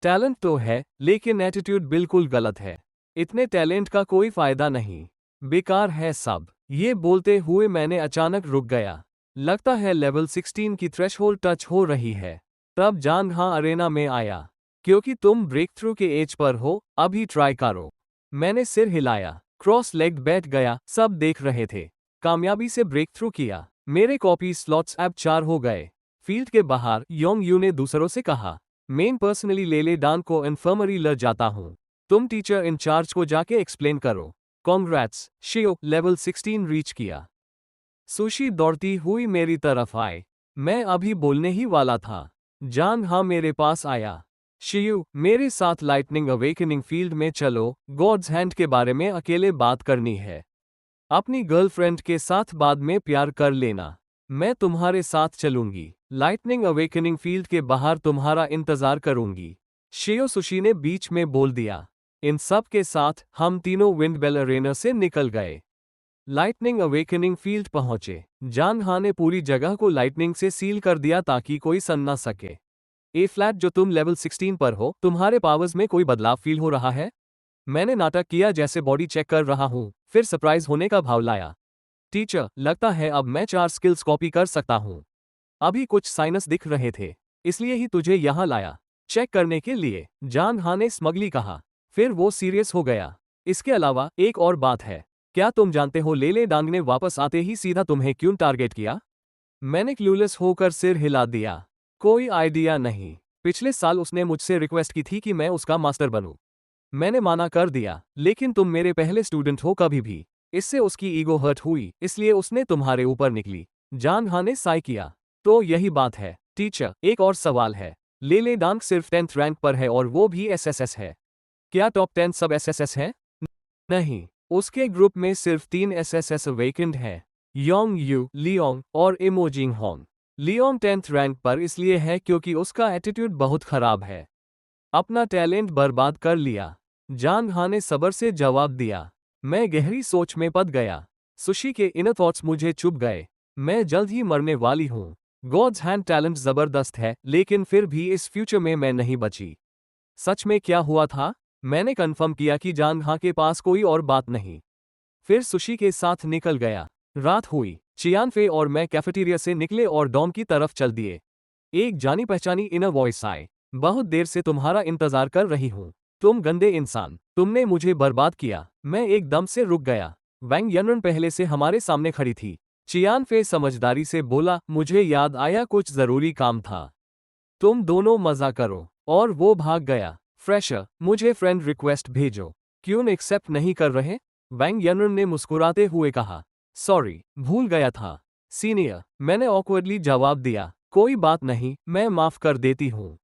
टैलेंट तो है, लेकिन एटीट्यूड बिल्कुल गलत है। इतने टैलेंट का कोई फायदा नहीं, बेकार है सब। ये बोलते हुए मैंने अचानक रुक गया। लगता है लेवल 16 की थ्रेशहोल्ड टच हो रही है। तब जान हाँ अरेना में आया। क्योंकि तुम ब्रेक थ्रू के एज पर हो, अभी ट्राई करो। मैंने सिर हिलाया, क्रॉस लेग्ड बैठ गया। सब देख रहे थे। कामयाबी से ब्रेक थ्रू किया। मेरे कॉपी स्लॉट्स अब 4 हो गए। फील्ड के बाहर योंग यू ने दूसरों से कहा, मैं पर्सनली ले डान को इन्फर्मरी ले जाता हूँ। तुम टीचर इंचार्ज को जाके एक्सप्लेन करो। कॉन्ग्रेट्स शियो, लेवल 16 रीच किया। सुशी दौड़ती हुई मेरी तरफ आए। मैं अभी बोलने ही वाला था। जान हाँ मेरे पास आया। शियू, मेरे साथ लाइटनिंग अवेकनिंग फील्ड में चलो। गॉड्स हैंड के बारे में अकेले बात करनी है। अपनी गर्लफ्रेंड के साथ बाद में प्यार कर लेना। मैं तुम्हारे साथ चलूंगी। लाइटनिंग अवेकनिंग फील्ड के बाहर तुम्हारा इंतजार करूंगी। शियो सुशी ने बीच में बोल दिया। इन सब के साथ हम तीनों विंडबेल अरेना से निकल गए। लाइटनिंग अवेकनिंग फील्ड पहुंचे। जान हा ने पूरी जगह को लाइटनिंग से सील कर दिया ताकि कोई सन ना सके। ए फ्लैट, जो तुम लेवल 16 पर हो, तुम्हारे पावर्स में कोई बदलाव फील हो रहा है? मैंने नाटक किया जैसे बॉडी चेक कर रहा हूं, फिर सरप्राइज होने का भाव लाया। टीचर, लगता है अब मैं 4 स्किल्स कॉपी कर सकता हूं। अभी कुछ साइनस दिख रहे थे, इसलिए ही तुझे यहां लाया, चेक करने के लिए, जान हा ने स्मगली कहा। फिर वो सीरियस हो गया। इसके अलावा एक और बात है। क्या तुम जानते हो ले डांग ने वापस आते ही सीधा तुम्हें क्यों टारगेट किया? मैंने क्लूलेस होकर सिर हिला दिया। कोई आइडिया नहीं। पिछले साल उसने मुझसे रिक्वेस्ट की थी कि मैं उसका मास्टर बनूं। मैंने माना कर दिया, लेकिन तुम मेरे पहले स्टूडेंट हो कभी भी। इससे उसकी ईगो हर्ट हुई, इसलिए उसने तुम्हारे ऊपर निकली। जान हा ने साय किया। तो यही बात है। टीचर, एक और सवाल है। ले डांग सिर्फ 10th रैंक पर है और वो भी एसएसएस है। क्या टॉप 10 सब एसएसएस है? नहीं, उसके ग्रुप में सिर्फ 3 एसएसएस अवेकेंड हैं। योंग यू, लियोंग और इमोजिंग होंग। लियोंग 10th रैंक पर इसलिए है क्योंकि उसका एटीट्यूड बहुत खराब है। अपना टैलेंट बर्बाद कर लिया। जान हा ने सब्र से जवाब दिया। मैं गहरी सोच में पड़ गया। सुशी के इनर थॉट्स मुझे चुभ गए। मैं जल्द ही मरने वाली हूँ। गॉड्स हैंड टैलेंट जबरदस्त है, लेकिन फिर भी इस फ्यूचर में मैं नहीं बची। सच में क्या हुआ था? मैंने कंफर्म किया कि जान हा के पास कोई और बात नहीं। फिर सुशी के साथ निकल गया। रात हुई। चियानफे और मैं कैफेटेरिया से निकले और डॉम की तरफ चल दिए। एक जानी पहचानी इनर वॉइस आए। बहुत देर से तुम्हारा इंतजार कर रही हूँ। तुम गंदे इंसान, तुमने मुझे बर्बाद किया। मैं एकदम से रुक गया। वैंग यनरन पहले से हमारे सामने खड़ी थी। चियानफे समझदारी से बोला, मुझे याद आया, कुछ जरूरी काम था। तुम दोनों मजा करो। और वो भाग गया। फ्रेशर, मुझे फ्रेंड रिक्वेस्ट भेजो। क्यों एक्सेप्ट नहीं कर रहे? वैंग यनरन ने मुस्कुराते हुए कहा। सॉरी, भूल गया था। सीनियर, मैंने ऑकवर्डली जवाब दिया। कोई बात नहीं, मैं माफ कर देती हूँ।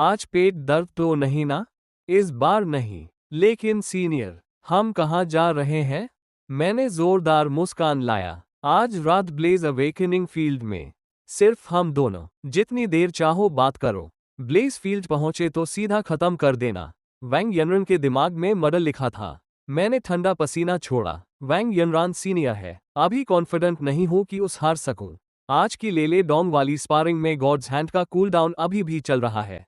आज पेट दर्द तो नहीं ना? इस बार नहीं। लेकिन सीनियर, हम कहाँ जा रहे हैं? मैंने जोरदार मुस्कान लाया। आज रात ब्लेज अवेकनिंग फील्ड में। सिर्फ हम दोनों। जितनी देर चाहो बात करो। ब्लेज फील्ड पहुंचे तो सीधा खत्म कर देना। वैंग यनरन के दिमाग में मर्डर लिखा था। मैंने ठंडा पसीना छोड़ा। वैंग यनरान सीनियर है। अभी कॉन्फिडेंट नहीं हूं कि उस हार सकूं। आज की लेले डोंग वाली स्पारिंग में गॉड्स हैंड का कूल डाउन अभी भी चल रहा है।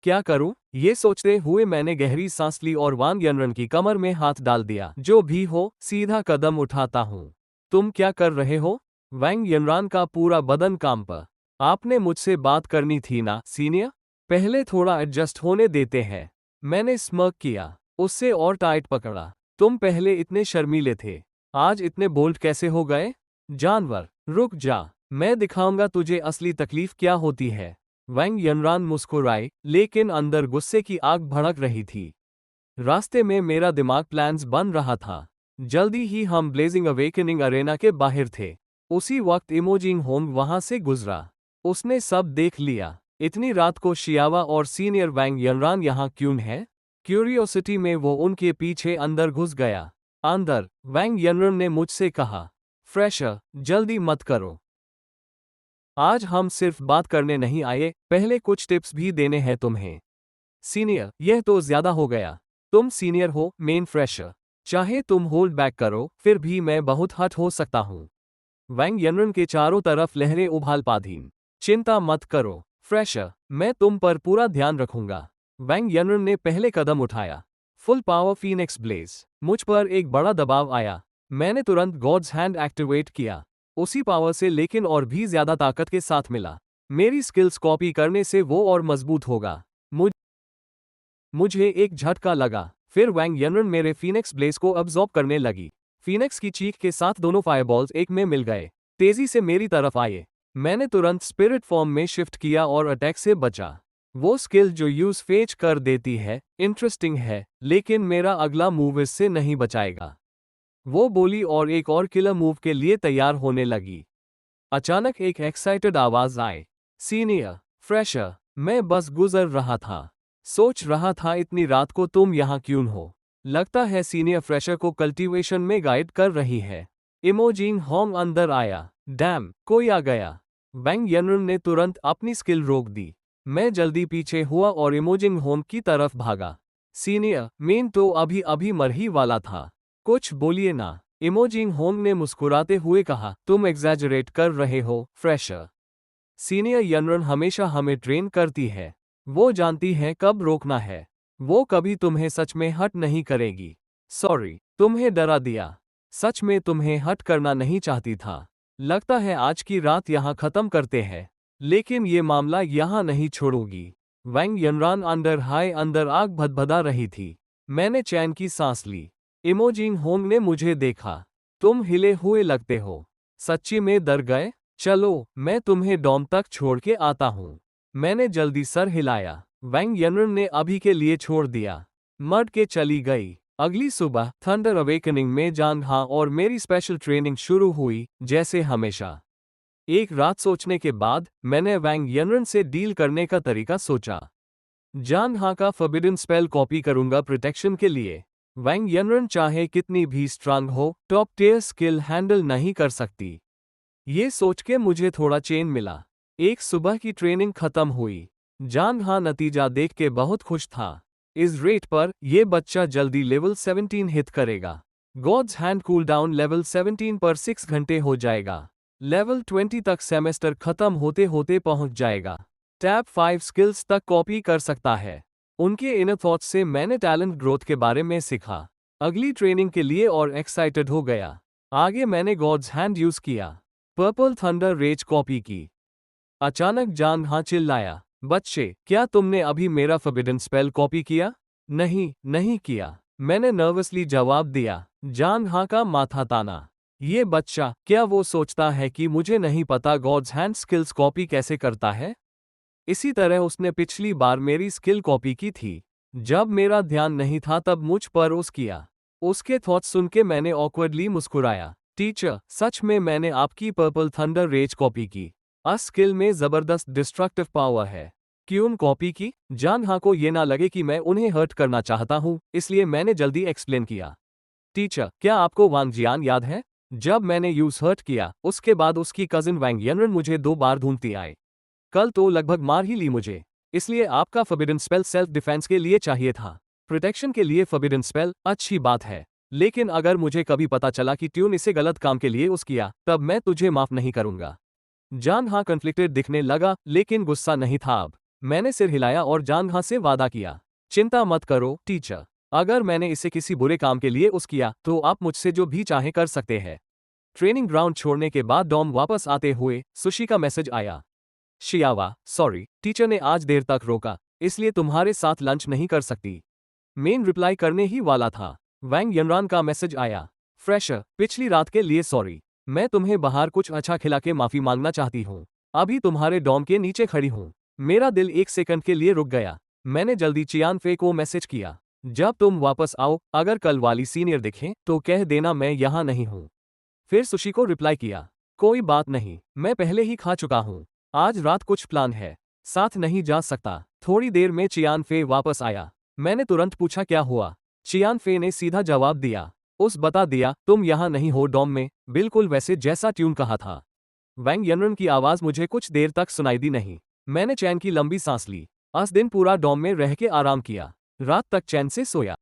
क्या करूं? ये सोचते हुए मैंने गहरी सांस ली और वांग यनरन की कमर में हाथ डाल दिया। जो भी हो, सीधा कदम उठाता हूं। तुम क्या कर रहे हो? वैंग यनरान का पूरा बदन कांपा। आपने मुझसे बात करनी थी ना सीनियर? पहले थोड़ा एडजस्ट होने देते हैं। मैंने स्मर्क किया। उससे और टाइट पकड़ा। तुम पहले इतने शर्मीले थे। आज इतने बोल्ड कैसे हो गए? जानवर, रुक जा, मैं दिखाऊंगा तुझे असली तकलीफ क्या होती है। वैंग यनरान मुस्कुराए, लेकिन अंदर गुस्से की आग भड़क रही थी। रास्ते में मेरा दिमाग प्लान्स बन रहा था। जल्दी ही हम ब्लेजिंग अवेकनिंग अरेना के बाहर थे। उसी वक्त इमोजिंग होंग वहां से गुजरा। उसने सब देख लिया। इतनी रात को शियावा और सीनियर वैंग यनरान यहाँ क्यों है? क्यूरियोसिटी में वो उनके पीछे अंदर घुस गया। अंदर, वैंग यनरन ने मुझसे कहा, फ्रेशर, जल्दी मत करो। आज हम सिर्फ बात करने नहीं आए, पहले कुछ टिप्स भी देने हैं तुम्हें। सीनियर, यह तो ज्यादा हो गया। तुम सीनियर हो, मेन फ्रेशर। चाहे तुम होल्ड बैक करो, फिर भी मैं बहुत हट हो सकता हूँ। वैंग यनरन के चारों तरफ लहरें उबाल पाधीं। चिंता मत करो, फ्रेशर, मैं तुम पर पूरा ध्यान रखूंगा। वैंग यनरन ने पहले कदम उठाया। Full power phoenix blaze. मुझ पर एक बड़ा दबाव आया। मैंने तुरंत गॉड्स हैंड एक्टिवेट किया। उसी पावर से लेकिन और भी ज्यादा ताकत के साथ मिला। मेरी स्किल्स कॉपी करने से वो और मजबूत होगा। मुझे एक झटका लगा। फिर वैंग यनरन मेरे फीनिक्स ब्लेज को अब्जॉर्ब करने लगी। फीनिक्स की चीख के साथ दोनों फायरबॉल्स एक में मिल गए, तेजी से मेरी तरफ आए। मैंने तुरंत स्पिरिट फॉर्म में शिफ्ट किया और अटैक से बचा। वो स्किल जो यूज फेच कर देती है, इंटरेस्टिंग है, लेकिन मेरा अगला मूव इससे नहीं बचाएगा। वो बोली और एक और किलर मूव के लिए तैयार होने लगी। अचानक एक एक्साइटेड आवाज आए, सीनियर, फ्रेशर। मैं बस गुजर रहा था। सोच रहा था इतनी रात को तुम यहाँ क्यों हो? लगता है सीनियर फ्रेशर को कल्टीवेशन में गाइड कर रही है। इमोजिंग होंग अंदर आया। डैम, कोई आ गया। वैंग यनरन ने तुरंत अपनी स्किल रोक दी। मैं जल्दी पीछे हुआ और इमोजिंग होंग की तरफ भागा। सीनियर, मेन तो अभी अभी मर ही वाला था। कुछ बोलिए ना। इमोजिंग होंग ने मुस्कुराते हुए कहा, तुम एग्जैजरेट कर रहे हो, फ्रेशर। सीनियर यनरन हमेशा हमें ट्रेन करती है। वो जानती है कब रोकना है। वो कभी तुम्हें सच में हट नहीं करेगी। सॉरी, तुम्हें डरा दिया। सच में तुम्हें हट करना नहीं चाहती था। लगता है आज की रात यहाँ खत्म करते हैं। लेकिन ये मामला यहाँ नहीं छोड़ूंगी। वैंग यनरान अंदर आग भदभदा रही थी। मैंने चैन की सांस ली। इमोजिंग होंग ने मुझे देखा। तुम हिले हुए लगते हो। सच्ची में डर गए? चलो, मैं तुम्हें डॉम तक छोड़ के आता हूँ। मैंने जल्दी सर हिलाया। वैंग यनरन ने अभी के लिए छोड़ दिया। मर के चली गई। अगली सुबह थंडर अवेकनिंग में जान हा और मेरी स्पेशल ट्रेनिंग शुरू हुई, जैसे हमेशा। एक रात सोचने के बाद मैंने वैंग यनरन से डील करने का तरीका सोचा। जान हा का फॉरबिडन स्पेल कॉपी करूंगा प्रोटेक्शन के लिए। वैंग यनरन चाहे कितनी भी स्ट्रांग हो, टॉप टियर स्किल हैंडल नहीं कर सकती। ये सोच के मुझे थोड़ा चैन मिला। एक सुबह की ट्रेनिंग खत्म हुई। जान हा नतीजा देख के बहुत खुश था। इस रेट पर ये बच्चा जल्दी लेवल 17 हिट करेगा। God's hand cool down level 17 पर 6 घंटे हो जाएगा। लेवल 20 तक सेमेस्टर खत्म होते होते पहुंच जाएगा। टैब 5 स्किल्स तक कॉपी कर सकता है। उनके इनर थॉट्स से मैंने टैलेंट ग्रोथ के बारे में सीखा। अगली ट्रेनिंग के लिए और एक्साइटेड हो गया। आगे मैंने गॉड्स हैंड यूज किया। पर्पल थंडर रेज कॉपी की। अचानक जान हा चिल्लाया, बच्चे, क्या तुमने अभी मेरा फॉरबिडन स्पेल कॉपी किया? नहीं किया। मैंने नर्वसली जवाब दिया। जान हा का माथा ताना। ये बच्चा, क्या वो सोचता है कि मुझे नहीं पता गॉड्स हैंड स्किल्स कॉपी कैसे करता है? इसी तरह उसने पिछली बार मेरी स्किल कॉपी की थी। जब मेरा ध्यान नहीं था तब मुझ पर उस किया। उसके थॉट्स सुन के मैंने ऑकवर्डली मुस्कुराया। टीचर, सच में मैंने आपकी पर्पल थंडर रेज कॉपी की। अस स्किल में जबरदस्त डिस्ट्रक्टिव पावर है। क्यों कॉपी की? जान हा को ये ना लगे कि मैं उन्हें हर्ट करना चाहता हूँ, इसलिए मैंने जल्दी एक्सप्लेन किया। टीचर, क्या आपको वांग जियान याद है? जब मैंने यूज हर्ट किया, उसके बाद उसकी कजिन वैंग यनरन मुझे 2 बार ढूंढती आए। कल तो लगभग मार ही ली मुझे। इसलिए आपका फॉरबिडन स्पेल सेल्फ डिफेंस के लिए चाहिए था। प्रोटेक्शन के लिए फॉरबिडन स्पेल अच्छी बात है, लेकिन अगर मुझे कभी पता चला कि ट्यून इसे गलत काम के लिए उस किया, तब मैं तुझे माफ नहीं करूंगा। जान हा कन्फ्लिक्टेड दिखने लगा, लेकिन गुस्सा नहीं था अब। मैंने सिर हिलाया और जान हा से वादा किया, चिंता मत करो टीचर। अगर मैंने इसे किसी बुरे काम के लिए उस किया, तो आप मुझसे जो भी चाहे कर सकते हैं। ट्रेनिंग ग्राउंड छोड़ने के बाद डॉम वापस आते हुए सुशी का मैसेज आया। शियावा, सॉरी, टीचर ने आज देर तक रोका, इसलिए तुम्हारे साथ लंच नहीं कर सकती। मेन रिप्लाई करने ही वाला था। वैंग यनरान का मैसेज आया। फ्रेशर, पिछली रात के लिए सॉरी। मैं तुम्हें बाहर कुछ अच्छा खिला के माफी मांगना चाहती हूँ। अभी तुम्हारे डॉम के नीचे खड़ी हूँ। मेरा दिल एक सेकंड के लिए रुक गया। मैंने जल्दी चियान फे को मैसेज किया, जब तुम वापस आओ अगर कल वाली सीनियर दिखे तो कह देना मैं यहाँ नहीं हूँ। फिर सुशी को रिप्लाई किया, कोई बात नहीं, मैं पहले ही खा चुका हूँ। आज रात कुछ प्लान है, साथ नहीं जा सकता। थोड़ी देर में चियान फे वापस आया। मैंने तुरंत पूछा क्या हुआ। चियान फे ने सीधा जवाब दिया, उस बता दिया तुम यहाँ नहीं हो डॉम में, बिल्कुल वैसे जैसा ट्यून कहा था। वैंग यनरन की आवाज़ मुझे कुछ देर तक सुनाई दी नहीं। मैंने चैन की लंबी सांस ली। उस दिन पूरा डॉम में रह के आराम किया, रात तक चैन से सोया।